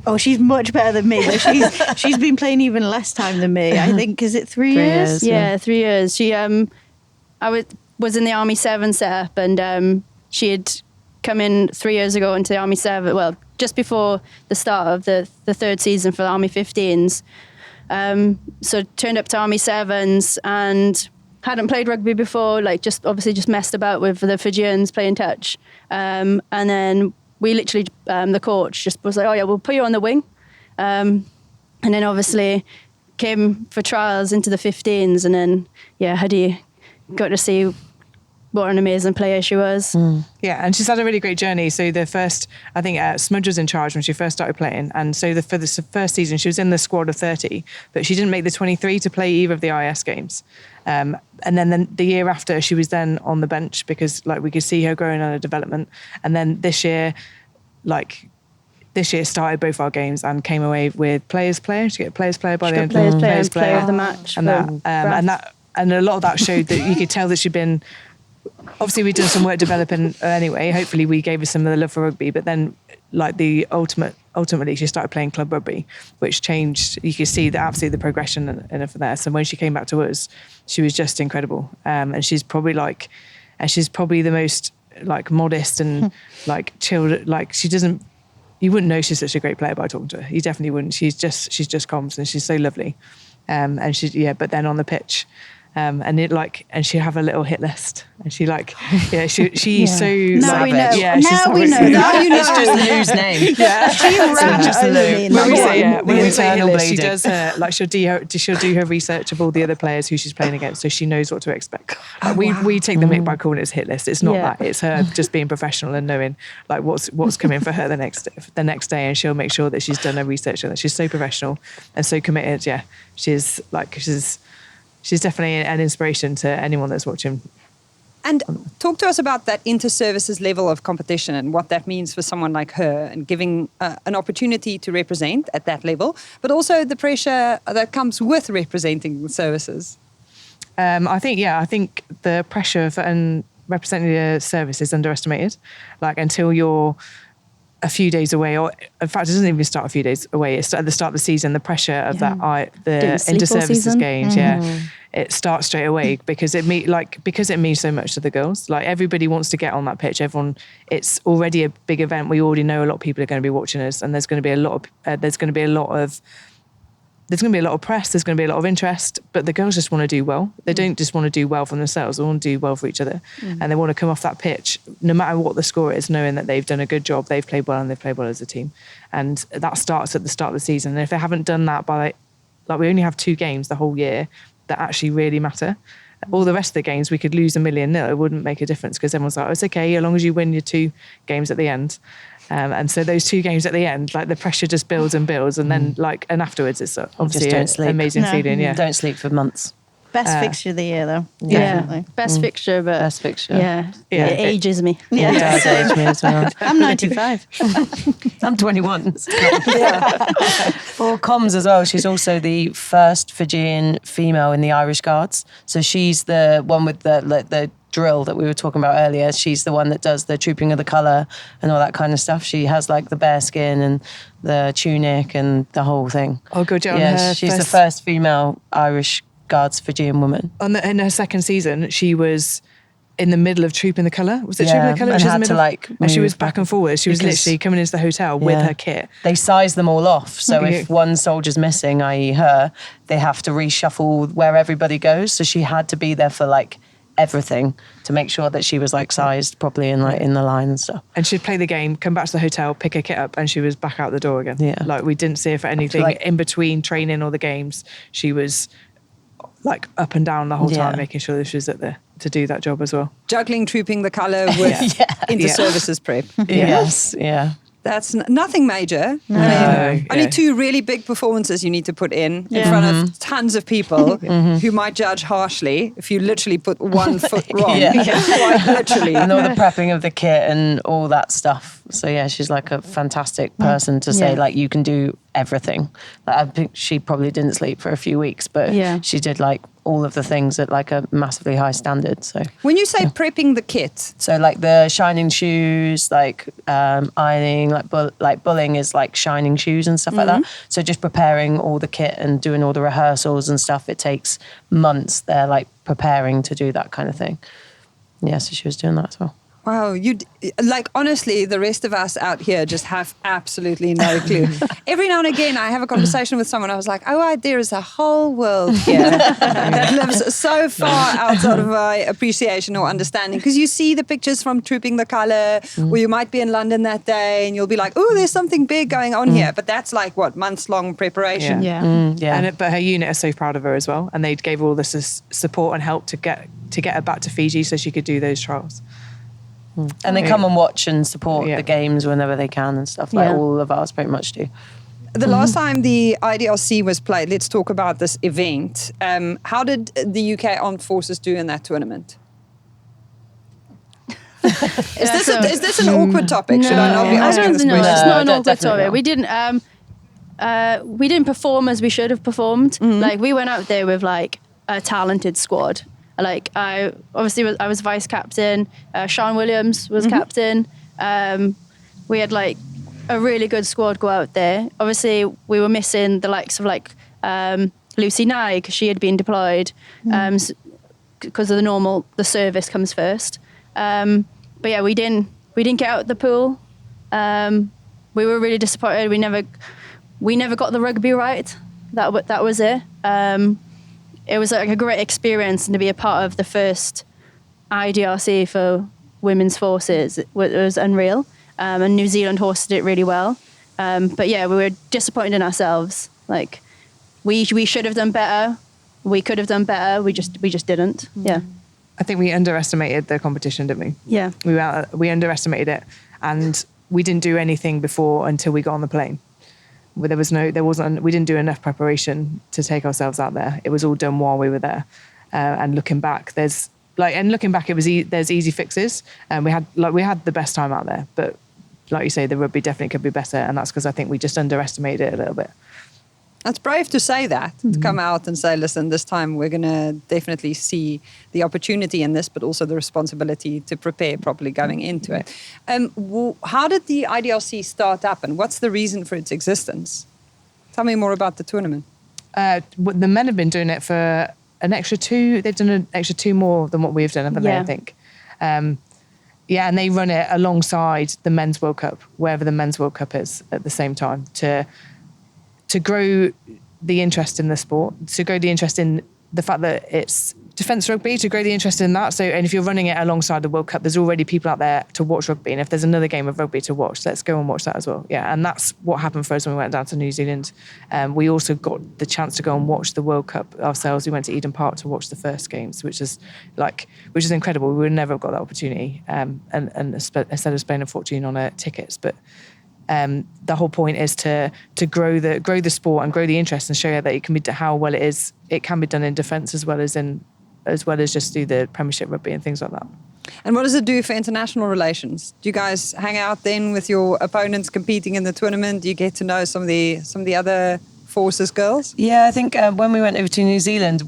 Oh, she's much better than me. But she's been playing even less time than me. I think, is it 3 years? Yeah, 3 years. She I was in the Army 7 setup, and she had come in 3 years ago into the Army 7. Well, just before the start of the third season for the Army 15s. So turned up to Army 7s and hadn't played rugby before. Like just messed about with the Fijians, playing touch, and then we literally the coach just was like, "Oh yeah, we'll put you on the wing," and then obviously came for trials into the 15s, and then Huddy got to see what an amazing player she was. Yeah, and she's had a really great journey. So the first, I think Smudge was in charge when she first started playing. And so for the first season, she was in the squad of 30, but she didn't make the 23 to play either of the IS games. And then the year after, she was then on the bench because like we could see her growing on her development. And then this year started both our games and came away with players player. She got players player by the end. Players player of the match. And and a lot of that showed that you could tell that she'd been. Obviously, we'd done some work developing her anyway. Hopefully, we gave her some of the love for rugby. But then, like ultimately, she started playing club rugby, which changed. You could see absolutely the progression in her from there. So when she came back to us, she was just incredible. And she's probably the most like modest and like chilled. Like she doesn't you wouldn't know she's such a great player by talking to her. You definitely wouldn't. She's just comms, and she's so lovely. And but then on the pitch, and she'd have a little hit list, and she's so Now we know. yeah, she's Now we know. savage. Now you know. It's just Lou's name. Yeah. She ran just over Lou. me. When we Number say one. when we say hit Internal list, she bleeding. does she'll do her research of all the other players who she's playing against, so she knows what to expect. We take the mick by calling it as hit list. It's not that. It's her just being professional and knowing like what's coming for her the next day, and she'll make sure that she's done her research and that she's so professional and so committed. Yeah, she's definitely an inspiration to anyone that's watching. And talk to us about that inter-services level of competition and what that means for someone like her, and giving an opportunity to represent at that level, but also the pressure that comes with representing services. I think the pressure and representing the service is underestimated. Like until you're a few days away, or in fact, it doesn't even start a few days away. It's at the start of the season. The pressure of the inter-services games, it starts straight away because it means so much to the girls. Like everybody wants to get on that pitch. It's already a big event. We already know a lot of people are going to be watching us, and there's going to be a lot of press. There's going to be a lot of interest. But the girls just want to do well. They don't just want to do well for themselves. They want to do well for each other, and they want to come off that pitch, no matter what the score is, knowing that they've done a good job, they've played well, and they've played well as a team. And that starts at the start of the season. And if they haven't done that by we only have 2 games the whole year that actually really matter. All the rest of the games we could lose 1,000,000. It wouldn't make a difference because everyone's like, oh, it's okay as long as you win your 2 games at the end. And so those 2 games at the end, like the pressure just builds and builds, and then and afterwards it's obviously an amazing feeling. Yeah, Don't sleep for months. Best fixture of the year, though. Yeah, Definitely. best fixture, but Best fixture. yeah, Yeah. it ages me. Yeah, it does age me as well. I'm 95. I'm 21. For comms as well, she's also the first Fijian female in the Irish Guards. So she's the one with the drill that we were talking about earlier. She's the one that does the trooping of the colour and all that kind of stuff. She has like the bear skin and the tunic and the whole thing. Oh, good job. Yeah, she's the first female Irish Guards Fijian woman. In her second season, she was in the middle of trooping the colour. Was it trooping the colour? And She was in had the to middle- and she move was back and forward. She was because- literally coming into the hotel with her kit. They size them all off. So Yeah. if one soldier's missing, i.e. her, they have to reshuffle where everybody goes. So she had to be there for like everything to make sure that she was like sized properly and like in the line and stuff. And she'd play the game, come back to the hotel, pick her kit up, and she was back out the door again. Yeah. Like we didn't see her for anything in between training or the games. She was like up and down the whole time, making sure that she was to do that job as well. Juggling, trooping the colour with inter-services prep. Yes, yeah. That's nothing major. Only 2 really big performances you need to put in front of tons of people who might judge harshly if you literally put one foot wrong. Quite literally. And all the prepping of the kit and all that stuff. So yeah, she's like a fantastic person to say like you can do everything. Like, I think she probably didn't sleep for a few weeks, but she did like all of the things at like a massively high standard. So When you say prepping the kit, so like the shining shoes, like ironing, like bulling is like shining shoes and stuff like that. So just preparing all the kit and doing all the rehearsals and stuff, it takes months. They're like preparing to do that kind of thing. Yeah, so she was doing that as well. wow, honestly, the rest of us out here just have absolutely no clue. Every now and again, I have a conversation with someone. I was like, oh, there is a whole world here that lives so far outside of my appreciation or understanding. Because you see the pictures from Trooping the Colour, or you might be in London that day and you'll be like, oh, there's something big going on here. But that's like, months-long preparation. But her unit are so proud of her as well. And they gave her all this support and help to get her back to Fiji so she could do those trials. And they come and watch and support the games whenever they can and stuff. Like all of ours pretty much do. The last time the IDRC was played, let's talk about this event. How did the UK Armed Forces do in that tournament? Is this an awkward topic? Should I not be asking this question? It's not an awkward definitely topic. not. We didn't perform as we should have performed. Like we went out there with like a talented squad. Like I was vice captain. Sean Williams was captain. We had like a really good squad go out there. Obviously, we were missing the likes of like Lucy Nye because she had been deployed. Because of the service comes first. But yeah, we didn't get out the pool. we were really disappointed. We never got the rugby right. That was it. It was like a great experience, and to be a part of the first IDRC for women's forces was unreal. And New Zealand hosted it really well. But yeah, we were disappointed in ourselves. Like we should have done better. We could have done better. We just didn't. Yeah. I think we underestimated the competition, didn't we? Yeah. We underestimated it, and we didn't do anything before until we got on the plane. We didn't do enough preparation to take ourselves out there. It was all done while we were there. And looking back, there's easy fixes, and we had the best time out there. But like you say, the rugby definitely could be better, and that's because I think we just underestimated it a little bit. That's brave to say that, to come out and say, listen, this time we're going to definitely see the opportunity in this, but also the responsibility to prepare properly going into it. How did the IDRC start up, and what's the reason for its existence? Tell me more about the tournament. The men have been doing it for an extra 2. They've done an extra 2 more than what we've done, haven't they, I think? And they run it alongside the Men's World Cup, wherever the Men's World Cup is at the same time, to grow the interest in the sport, to grow the interest in the fact that it's defence rugby, to grow the interest in that. So, and if you're running it alongside the World Cup, there's already people out there to watch rugby. And if there's another game of rugby to watch, let's go and watch that as well. Yeah, and that's what happened for us when we went down to New Zealand. We also got the chance to go and watch the World Cup ourselves. We went to Eden Park to watch the first games, which is incredible. We would never have got that opportunity. And instead of spending a fortune on tickets, but. The whole point is to grow the sport and grow the interest and show you that it can be how well it is. It can be done in defence as well as just do the Premiership rugby and things like that. And what does it do for international relations? Do you guys hang out then with your opponents competing in the tournament? Do you get to know some of the other forces girls? Yeah, I think when we went over to New Zealand,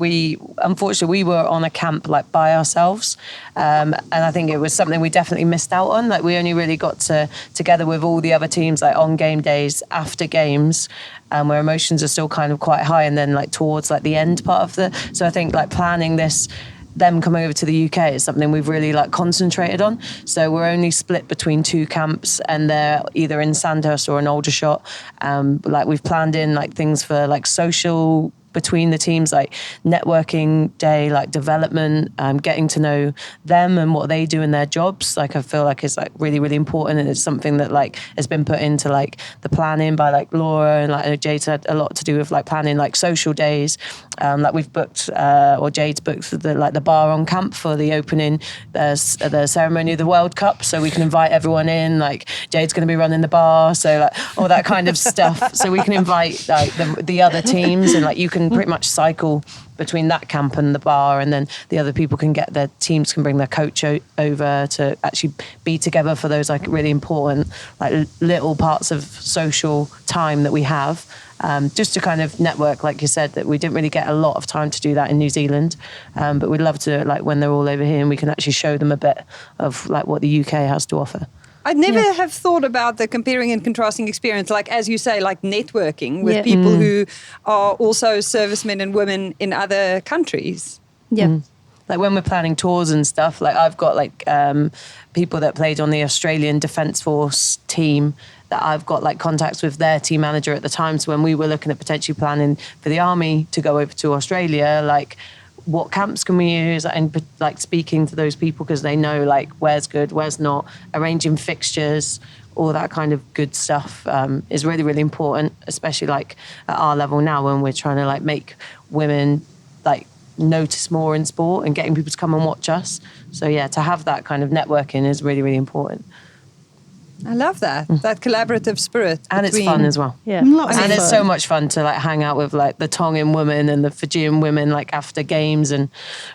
unfortunately we were on a camp like by ourselves, and I think it was something we definitely missed out on. Like we only really got together with all the other teams like on game days after games, where emotions are still kind of quite high, and then like towards like the end part of so I think like planning them coming over to the UK is something we've really like concentrated on. So we're only split between 2 camps, and they're either in Sandhurst or in Aldershot. Like we've planned in like things for like social between the teams, like networking day, like development, getting to know them and what they do in their jobs. Like I feel like it's like really, really important, and it's something that like has been put into like the planning by like Laura, and like Jade's had a lot to do with like planning like social days. Like we've booked, or Jade's booked the bar on camp for the opening, the ceremony of the World Cup, so we can invite everyone in. Like Jade's going to be running the bar, so like all that kind of stuff. So we can invite like the other teams, and like you can pretty much cycle between that camp and the bar, and then the other people can get their teams can bring their coach over to actually be together for those like really important like little parts of social time that we have, just to kind of network, like you said, that we didn't really get a lot of time to do that in New Zealand, but we'd love to, like when they're all over here and we can actually show them a bit of like what the UK has to offer. I'd never have thought about the comparing and contrasting experience, like as you say, like networking with people who are also servicemen and women in other countries. Yeah. Like when we're planning tours and stuff, like I've got like people that played on the Australian Defence Force team that I've got like contacts with their team manager at the time. So when we were looking at potentially planning for the Army to go over to Australia, like what camps can we use, and like speaking to those people because they know like where's good, where's not, arranging fixtures, all that kind of good stuff is really, really important, especially like at our level now when we're trying to like make women like notice more in sport and getting people to come and watch us. So yeah, to have that kind of networking is really, really important. I love that collaborative spirit. And it's fun as well. Yeah. And it's so much fun to like hang out with like the Tongan women and the Fijian women like after games and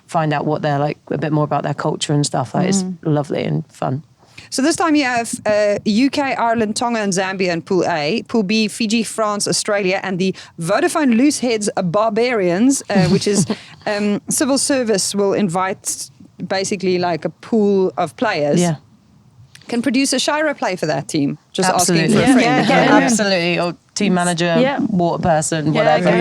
find out what they're like, a bit more about their culture and stuff. Like it's lovely and fun. So this time you have UK, Ireland, Tonga and Zambia in Pool A. Pool B, Fiji, France, Australia and the Vodafone Looseheads Barbarians, which is civil service will invite basically like a pool of players. Yeah. Can producer Shira play for that team? Just Absolutely. asking for a friend. Absolutely. Or team manager, water person, whatever.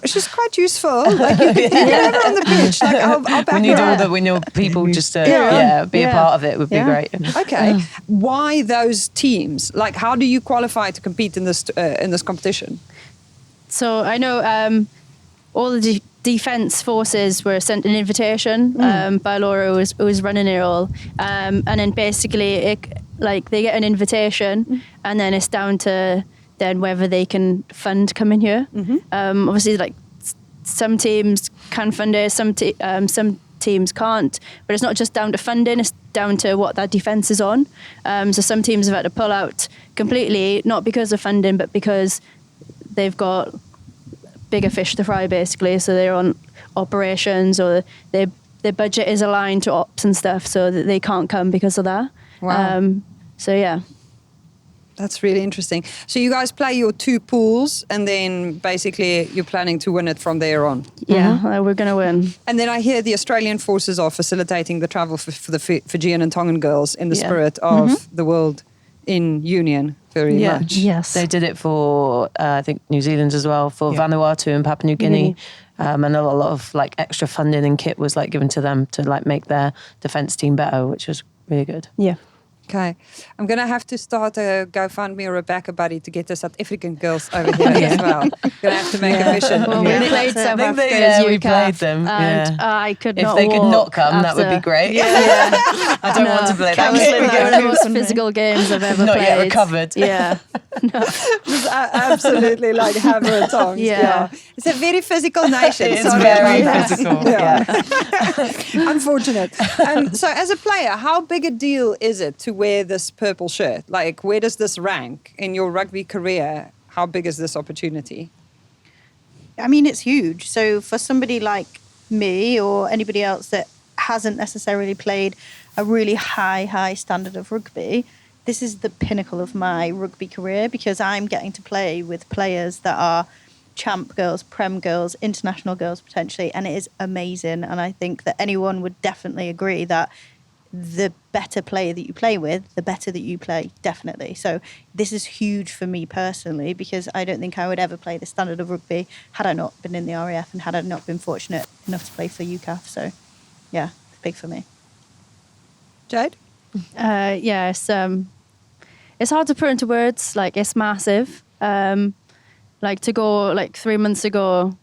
She's quite useful. Like you can have her on the pitch. Like I'll back we need her up. we need people just to be a part of it would be great. Okay. Why those teams? Like, how do you qualify to compete in this competition? So I know all the defence forces were sent an invitation by Laura, who was running it all, and then basically they get an invitation, and then it's down to then whether they can fund coming here. Obviously, like some teams can fund it, some teams can't, but it's not just down to funding, it's down to what that defence is on. So some teams have had to pull out completely, not because of funding, but because they've got bigger fish to fry, basically. So they're on operations, or their budget is aligned to ops and stuff, so that they can't come because of that. Wow. So yeah. That's really interesting. So you guys play your 2 pools, and then basically you're planning to win it from there on. Yeah, we're going to win. And then I hear the Australian forces are facilitating the travel for the Fijian and Tongan girls in the spirit of the world in union very much. Yes. They did it for, I think, New Zealand as well, for Vanuatu and Papua New Guinea. And a lot of like extra funding and kit was like given to them to like make their defence team better, which was really good. Yeah. Okay. I'm going to have to start a GoFundMe or a Backer Buddy to get the South African girls over here as well. Going to have to make a mission. Well, we played South Africa we played them. And I could not If they could not come, after. that would be great. Yeah. I don't want to play That was one of the most physical games I've ever Not played. yet recovered. Yeah. Just absolutely like hammer and tongs. Yeah. It's a very physical nation. It's Sorry very about that. physical. Yeah. Unfortunate. So as a player, how big a deal is it to wear this purple shirt? Like, where does this rank in your rugby career? How big is this opportunity? I mean, it's huge. So for somebody like me or anybody else that hasn't necessarily played a really high standard of rugby, this is the pinnacle of my rugby career, because I'm getting to play with players that are champ girls, prem girls, international girls potentially, and it is amazing. And I think that anyone would definitely agree that the better player that you play with, the better that you play, definitely. So this is huge for me personally, because I don't think I would ever play the standard of rugby had I not been in the RAF and had I not been fortunate enough to play for UCAF. So yeah, it's big for me. Jade? It's hard to put into words. Like, it's massive. Like, to go, like 3 months ago,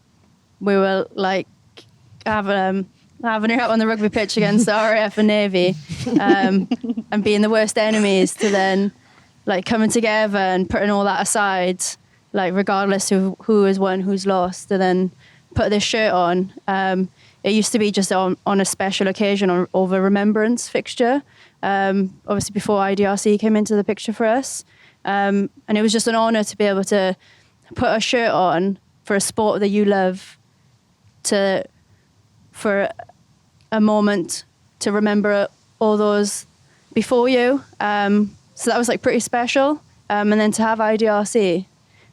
we were like having it up on the rugby pitch against the RAF and Navy, and being the worst enemies, to then like coming together and putting all that aside, like regardless of who has won, who's lost, to then put this shirt on. It used to be just on a special occasion or over remembrance fixture. Obviously before IDRC came into the picture for us. And it was just an honour to be able to put a shirt on for a sport that you love, for a moment to remember all those before you. So that was like pretty special. And then to have IDRC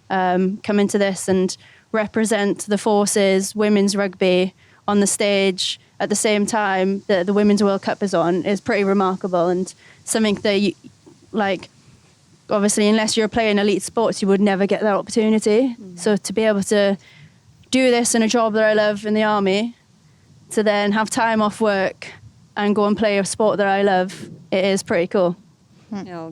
come into this and represent the forces, women's rugby on the stage at the same time that the Women's World Cup is on is pretty remarkable, and something that you, like, obviously unless you're playing elite sports, you would never get that opportunity. So to be able to do this in a job that I love in the army, to then have time off work and go and play a sport that I love, it is pretty cool. Yeah.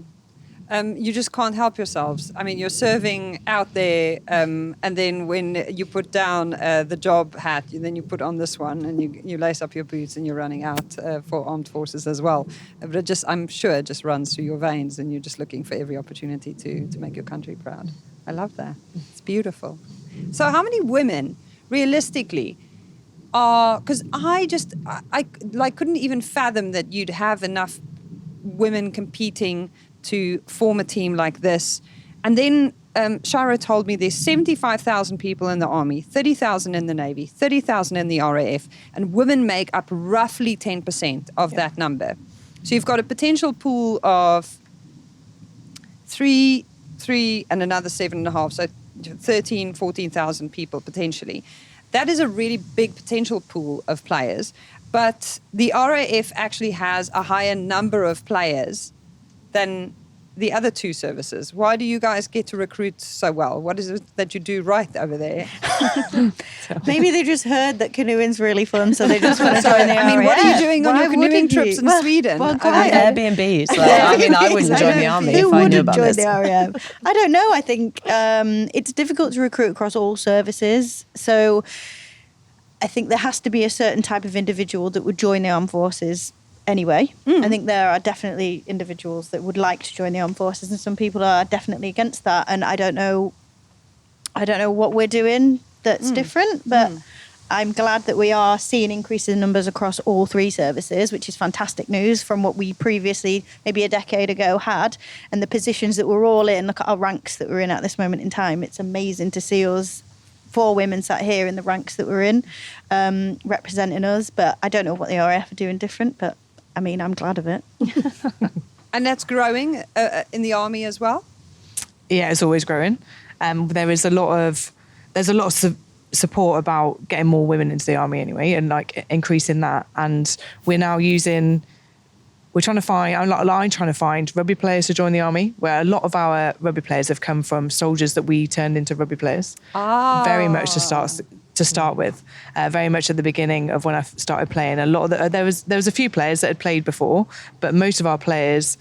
You just can't help yourselves. I mean, you're serving out there, and then when you put down the job hat, then you put on this one, and you lace up your boots, and you're running out for armed forces as well. But I'm sure it just runs through your veins, and you're just looking for every opportunity to make your country proud. I love that. It's beautiful. So how many women, realistically, are... Because I couldn't even fathom that you'd have enough women competing to form a team like this. And then Scarratt told me there's 75,000 people in the Army, 30,000 in the Navy, 30,000 in the RAF, and women make up roughly 10% of that number. So you've got a potential pool of 3, and another 7.5, so 13, 14,000 people potentially. That is a really big potential pool of players, but the RAF actually has a higher number of players than the other two services? Why do you guys get to recruit so well? What is it that you do right over there? Maybe they just heard that canoeing's really fun, so they just want to join the RAF. I mean, what are you doing on Why your canoeing wouldn't trips you? in Well, Sweden? well, I mean, Airbnbs. Like, I wouldn't join the army Who if I knew wouldn't about join this. the RAF? I don't know. I think it's difficult to recruit across all services. So I think there has to be a certain type of individual that would join the armed forces anyway. I think there are definitely individuals that would like to join the armed forces, and some people are definitely against that. And I don't know what we're doing that's different, but I'm glad that we are seeing increases in numbers across all three services, which is fantastic news from what we previously, maybe a decade ago, had. And the positions that we're all in, look at our ranks that we're in at this moment in time. It's amazing to see us, 4 women sat here in the ranks that we're in, representing us. But I don't know what the RAF are doing different, but I mean, I'm glad of it. and that's growing in the army as well? Yeah, it's always growing. There's a lot of support about getting more women into the army anyway, and like increasing that. And I'm trying to find rugby players to join the army, where a lot of our rugby players have come from soldiers that we turned into rugby players. Very much to start with, very much at the beginning of when I started playing. A lot of there was a few players that had played before, but most of our players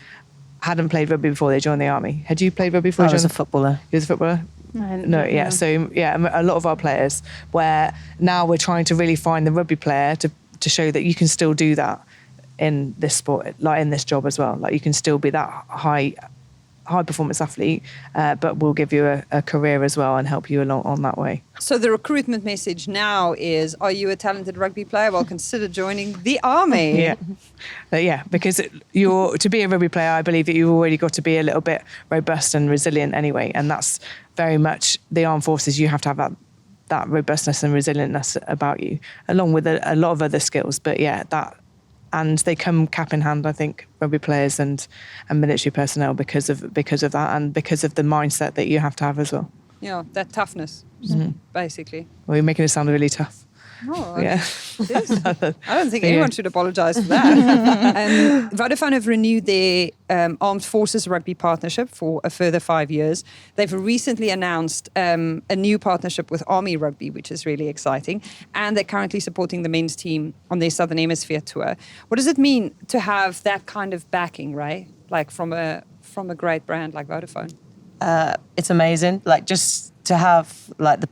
hadn't played rugby before they joined the army. Had you played rugby before? I was a footballer. You was a footballer? No, yeah. So yeah, a lot of our players, where now we're trying to really find the rugby player to show that you can still do that in this sport, like in this job as well. Like you can still be that high performance athlete, but we'll give you a career as well and help you along on that way. So the recruitment message now is, are you a talented rugby player? Well, consider joining the army. Yeah, because to be a rugby player, I believe that you've already got to be a little bit robust and resilient anyway, and that's very much the armed forces. You have to have that robustness and resilientness about you, along with a lot of other skills. But yeah, that. And they come cap in hand, I think, rugby players and military personnel because of that, and because of the mindset that you have to have as well. Yeah, that toughness, basically. Well, you're making it sound really tough. Oh, Yeah. I don't think anyone should apologise for that. Vodafone have renewed their Armed Forces Rugby partnership for a further 5 years. They've recently announced a new partnership with Army Rugby, which is really exciting. And they're currently supporting the men's team on their Southern Hemisphere tour. What does it mean to have that kind of backing, Ray? Like from a great brand like Vodafone? It's amazing. Like just to have like the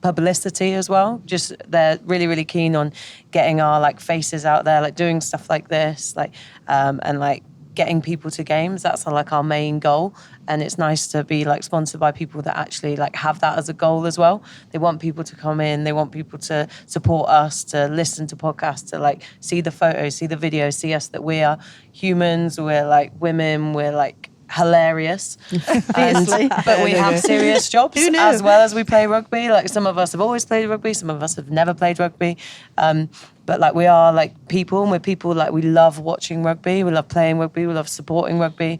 publicity as well. Just they're really, really keen on getting our like faces out there, like doing stuff like this, like and like getting people to games. That's like our main goal. And it's nice to be like sponsored by people that actually like have that as a goal as well. They want people to come in, they want people to support us, to listen to podcasts, to like see the photos, see the videos, see us that we are humans, we're like women, we're like hilarious, but we have serious jobs as well as we play rugby. Like some of us have always played rugby, some of us have never played rugby, but like we are like people, and we're people like we love watching rugby, we love playing rugby, we love supporting rugby.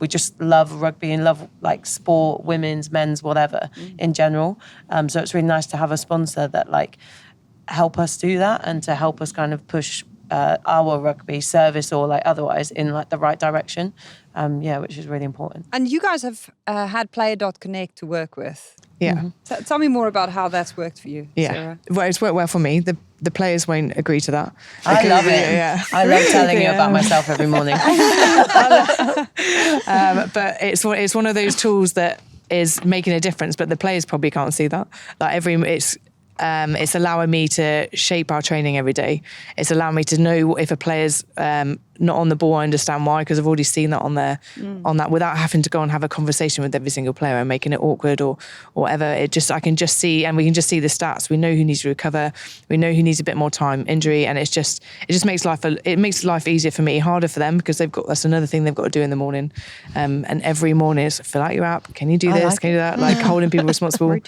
We just love rugby and love like sport, women's, men's, whatever in general. So it's really nice to have a sponsor that like help us do that and to help us kind of push our rugby service or like otherwise in like the right direction, which is really important. And you guys have had Player.Connect to work with. Yeah. Tell me more about how that's worked for you, Sarah. Well, it's worked well for me. The players won't agree to that. I love it. Yeah. I love telling you about myself every morning. But it's one of those tools that is making a difference, but the players probably can't see that. Like it's allowing me to shape our training every day. It's allowing me to know if a player's not on the ball. I understand why, because I've already seen that on there, on that, without having to go and have a conversation with every single player and making it awkward or whatever. I can just see, and we can just see the stats. We know who needs to recover. We know who needs a bit more time, injury, and it just makes life easier for me, harder for them, because that's another thing they've got to do in the morning. And every morning is fill out your app. Can you do this? Can you do that? Like holding people responsible.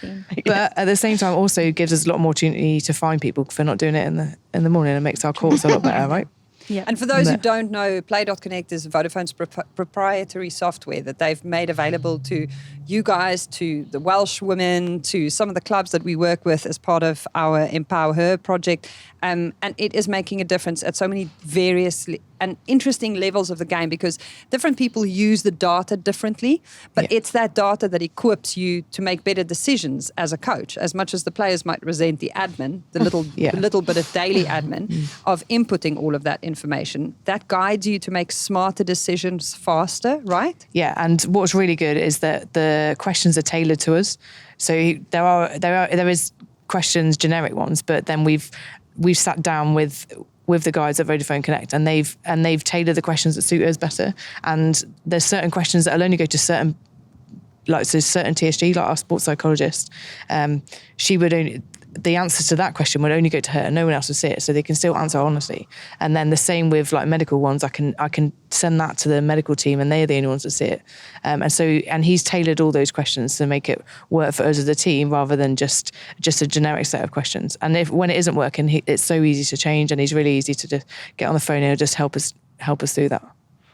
But at the same time, also gives us a lot more opportunity to find people for not doing it in the morning. It makes our calls a lot better, right? Yeah. And for those who don't know, Play.Connect is Vodafone's proprietary software that they've made available to you guys, to the Welsh women, to some of the clubs that we work with as part of our Empower Her project. And it is making a difference at so many various and interesting levels of the game, because different people use the data differently, but it's that data that equips you to make better decisions as a coach. As much as the players might resent the admin, the little bit of daily admin of inputting all of that information, that guides you to make smarter decisions faster, right? Yeah, and what's really good is that the questions are tailored to us. So there is questions, generic ones, but then we've sat down with the guys at Vodafone Connect, and they've tailored the questions that suit us better. And there's certain questions that will only go to certain TSG, like our sports psychologist. The answer to that question would only go to her, and no one else would see it, so they can still answer honestly. And then the same with like medical ones. I can send that to the medical team, and they're the only ones that see it. And he's tailored all those questions to make it work for us as a team, rather than just a generic set of questions. And when it isn't working, it's so easy to change, and he's really easy to just get on the phone and just help us through that.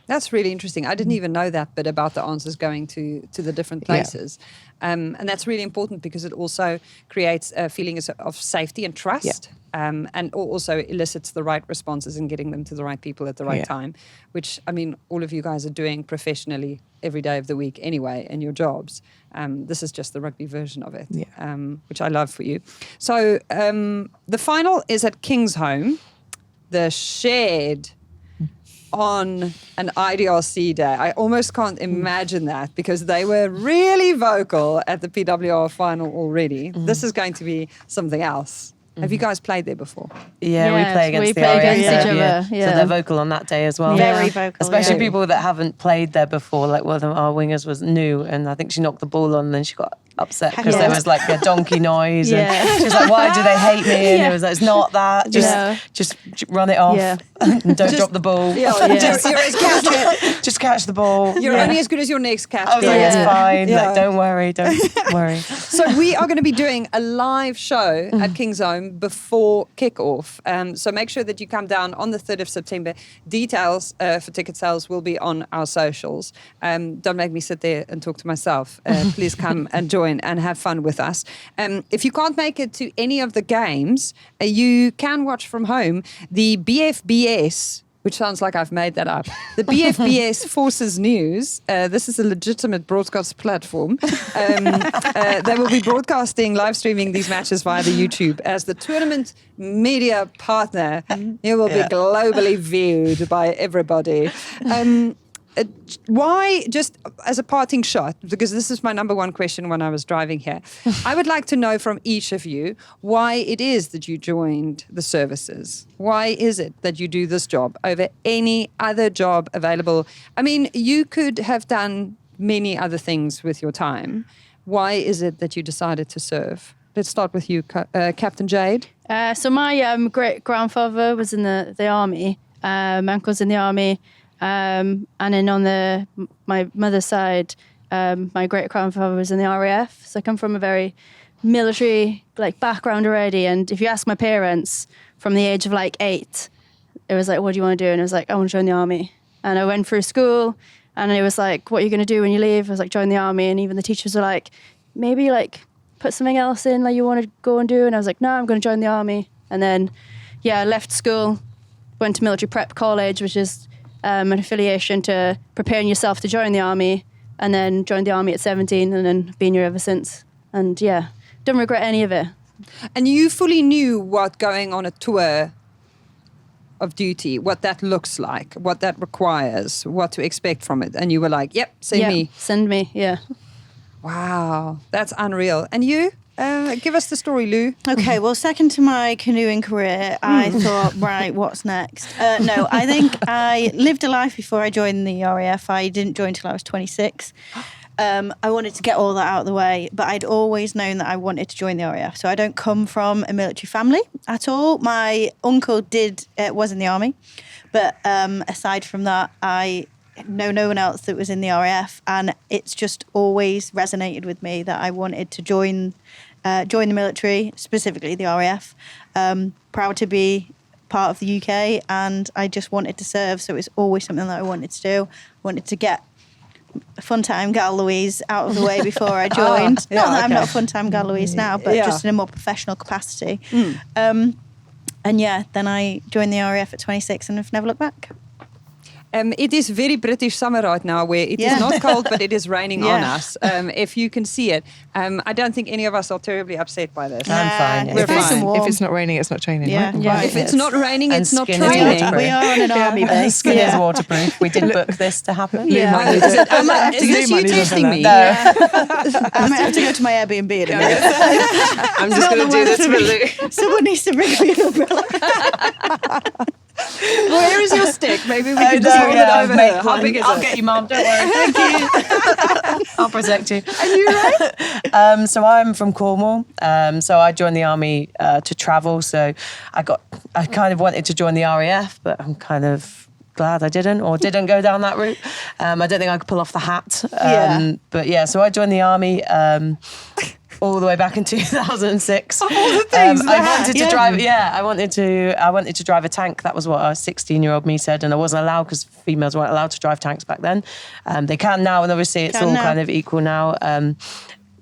That's really interesting. I didn't even know that bit about the answers going to the different places. And that's really important, because it also creates a feeling of safety and trust, and also elicits the right responses and getting them to the right people at the right time, which, I mean, all of you guys are doing professionally every day of the week anyway in your jobs. This is just the rugby version of it, which I love for you. So the final is at Kingsholm, the shared on an IDRC day. I almost can't imagine that, because they were really vocal at the PWR final already. This is going to be something else. Have you guys played there before? Yeah, we play against we the play RAF. against each other. So they're vocal on that day as well. Very vocal. Especially people that haven't played there before. Like one of our wingers was new, and I think she knocked the ball on, and then she got upset because there was like a donkey noise. And she was like, "Why do they hate me?" And it was like, "It's not that. Just run it off and don't drop the ball. Just catch the ball. You're only as good as your next catch." I was like, "It's fine. Like, don't worry. So we are going to be doing a live show at Kingsholm before kickoff. So make sure that you come down on the 3rd of September. Details for ticket sales will be on our socials. Don't make me sit there and talk to myself. Please come and join and have fun with us. If you can't make it to any of the games, you can watch from home the BFBS, which sounds like I've made that up. The BFBS Forces News. This is a legitimate broadcast platform. They will be broadcasting, live streaming these matches via the YouTube as the tournament media partner. You will be globally viewed by everybody. Why, just as a parting shot, because this is my number one question when I was driving here, I would like to know from each of you why it is that you joined the services. Why is it that you do this job over any other job available? I mean, you could have done many other things with your time. Why is it that you decided to serve? Let's start with you, Captain Jade. So my great-grandfather was in the army. My uncle's in the army. And then on my mother's side, my great-grandfather was in the RAF. So I come from a very military background already. And if you ask my parents from the age of 8, it was like, "What do you want to do?" And I was like, "I want to join the army." And I went through school, and it was like, "What are you going to do when you leave?" I was like, "Join the army." And even the teachers were like, "Maybe put something else in you want to go and do." And I was like, "No, I'm going to join the army." And then, I left school, went to military prep college, which is an affiliation to preparing yourself to join the army, and then joined the army at 17, and then been here ever since. And don't regret any of it. And you fully knew what going on a tour of duty, what that looks like, what that requires, what to expect from it. And you were like, "Yep, send me." Yeah. Wow, that's unreal. And you? Give us the story, Lou. Okay, well, second to my canoeing career, I thought, right, what's next? No, I think I lived a life before I joined the RAF. I didn't join until I was 26. I wanted to get all that out of the way, but I'd always known that I wanted to join the RAF. So I don't come from a military family at all. My uncle was in the army, but aside from that, I know no one else that was in the RAF, and it's just always resonated with me that I wanted to join the military, specifically the RAF. Proud to be part of the UK, and I just wanted to serve, so it's always something that I wanted to do. I wanted to get Fun Time Gal Louise out of the way before I joined. I'm not Fun Time Gal Louise now, but just in a more professional capacity. And then I joined the RAF at 26 and have never looked back. It is very British summer right now, where it is not cold, but it is raining on us. If you can see it, I don't think any of us are terribly upset by this. I'm fine. We're fine. If it's not raining, it's not training. Yeah. Right? Yeah. If it's not raining, And it's not skin is training. waterproof. We are on an army base. Skin is waterproof. We did book this to happen. Yeah. Is this you testing me? No. I might have to go to my Airbnb in a minute. I'm just going to do this for Lou. Someone needs to bring me an umbrella. Where is your stick? Maybe we can just hold it over here. How big is I'll it? get you, Mum. Don't worry. Thank you. I'll protect you. And you, right? So I'm from Cornwall. So I joined the army to travel. So I kind of wanted to join the RAF, but I'm kind of glad I didn't go down that route. I don't think I could pull off the hat. But yeah, so I joined the army. All the way back in 2006. All the things I wanted to drive. Yeah, I wanted to drive a tank. That was what a 16-year-old me said, and I wasn't allowed because females weren't allowed to drive tanks back then. They can now, and obviously it's all kind of equal now.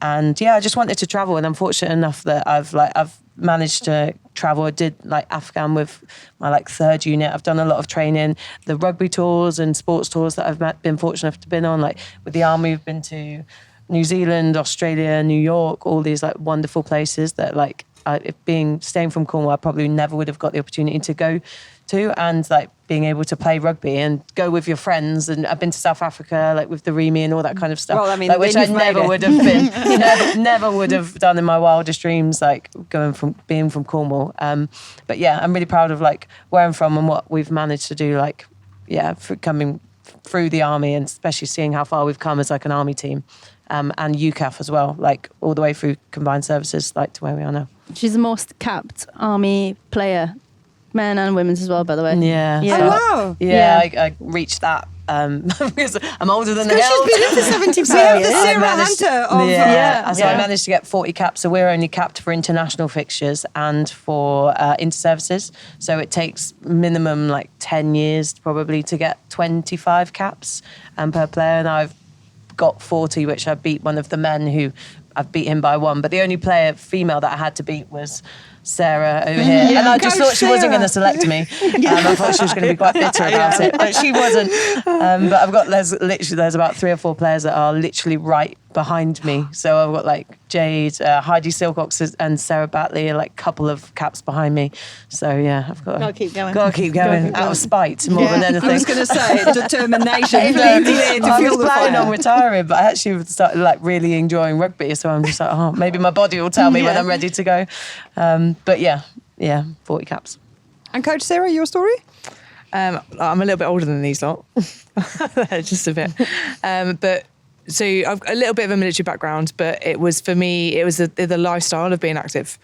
And yeah, I just wanted to travel, and I'm fortunate enough that I've managed to travel. I did Afghan with my 3rd unit. I've done a lot of training, the rugby tours and sports tours that I've been fortunate enough to been on. With the army, we've been to New Zealand, Australia, New York, all these wonderful places that staying from Cornwall, I probably never would have got the opportunity to go to, and being able to play rugby and go with your friends. And I've been to South Africa, with the Remy and all that kind of stuff. Well, I mean, which I never would have been, never would have done in my wildest dreams, being from Cornwall. But yeah, I'm really proud of where I'm from and what we've managed to do. Coming through the army, and especially seeing how far we've come as an army team. And UCAF as well, all the way through combined services, to where we are now. She's the most capped army player, men and women's as well, by the way. Yeah. Oh, wow. Yeah. I reached that because I'm older than the hill. She's been in for 75 We have the years. Sarah Hunter of... So I managed to get 40 caps. So we're only capped for international fixtures and for inter-services. So it takes minimum 10 years probably to get 25 caps per player. And I've got 40, which I beat one of the men who I've beat him by 1. But the only female that I had to beat was Sarah over here. And I just thought she wasn't going to select me. I thought she was going to be quite bitter about it, but she wasn't. But I've got, there's about 3 or 4 players that are literally right behind me. So I've got Jade, Heidi Silcox and Sarah Batley, a couple of caps behind me. So yeah, I've got Gotta keep going. Got to keep going out of spite more than anything. I was going to say determination. I feel was the planning fire. on retiring, but I actually started really enjoying rugby. So I'm just maybe my body will tell me when I'm ready to go. But yeah, 40 caps. And Coach Sarah, your story? I'm a little bit older than these lot, just a bit. But so I've got a little bit of a military background, but it was for me, it was the lifestyle of being active.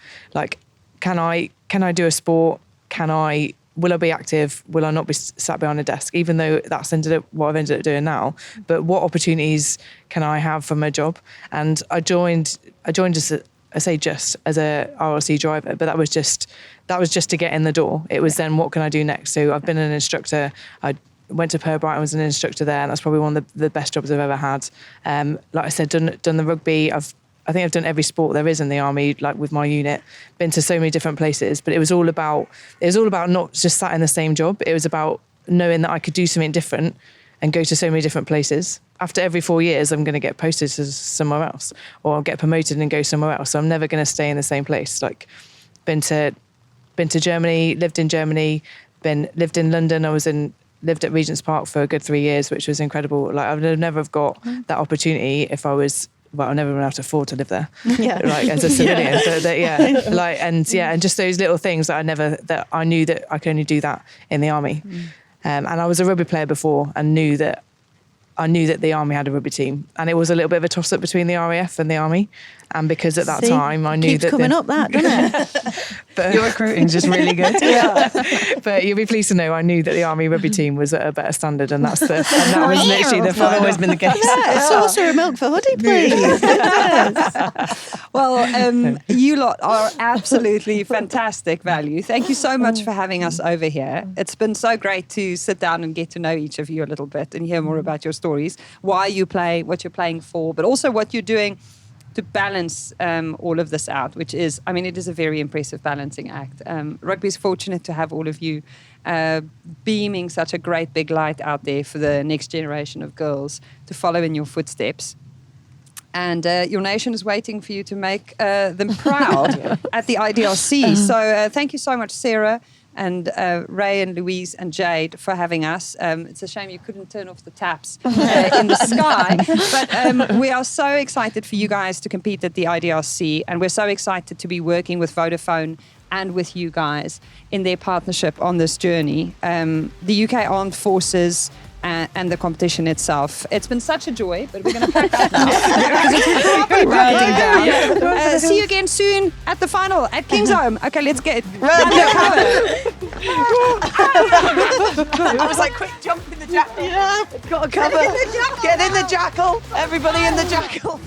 Can I do a sport? Will I be active? Will I not be sat behind a desk? Even though that's what I've ended up doing now. But what opportunities can I have from my job? And I joined as a RLC driver, but that was just to get in the door. It was then what can I do next? So I've been an instructor. I went to Purbright, was an instructor there, and that's probably one of the best jobs I've ever had. Like I said, done the rugby. I think I've done every sport there is in the army, with my unit. Been to so many different places, but it was all about not just sat in the same job. It was about knowing that I could do something different and go to so many different places. After every 4 years, I'm going to get posted to somewhere else, or I'll get promoted and go somewhere else. So I'm never going to stay in the same place. Been to Germany, lived in Germany, lived in London. Lived at Regent's Park for a good 3 years, which was incredible. I would never have got that opportunity if I was. Well, I never been able to afford to live there, as a civilian. And just those little things that I knew that I could only do that in the army. And I was a rugby player before and knew that the army had a rugby team, and it was a little bit of a toss up between the RAF and the army. And because at that time I knew keeps coming up that, doesn't it? But your recruiting's just really good. But you'll be pleased to know I knew that the army rugby team was at a better standard, and that was literally the That's always been the case. A saucer of milk for Hoodie, please. Well, you lot are absolutely fantastic value. Thank you so much for having us over here. It's been so great to sit down and get to know each of you a little bit and hear more about your stories, why you play, what you're playing for, but also what you're doing to balance all of this out, which is, I mean, it is a very impressive balancing act. Rugby is fortunate to have all of you beaming such a great big light out there for the next generation of girls to follow in your footsteps. And your nation is waiting for you to make them proud at the IDRC. So thank you so much, Sarah, and Ray and Louise and Jade for having us. It's a shame you couldn't turn off the taps in the sky. But we are so excited for you guys to compete at the IDRC. And we're so excited to be working with Vodafone and with you guys in their partnership on this journey. The UK Armed Forces and the competition itself. It's been such a joy, but we're going to pack up now. See you again soon at the final at Kingsholm. Okay, let's get I was like, quick, jump in the jackal. Yeah, got a cover. Get in the jackal. Everybody in the jackal.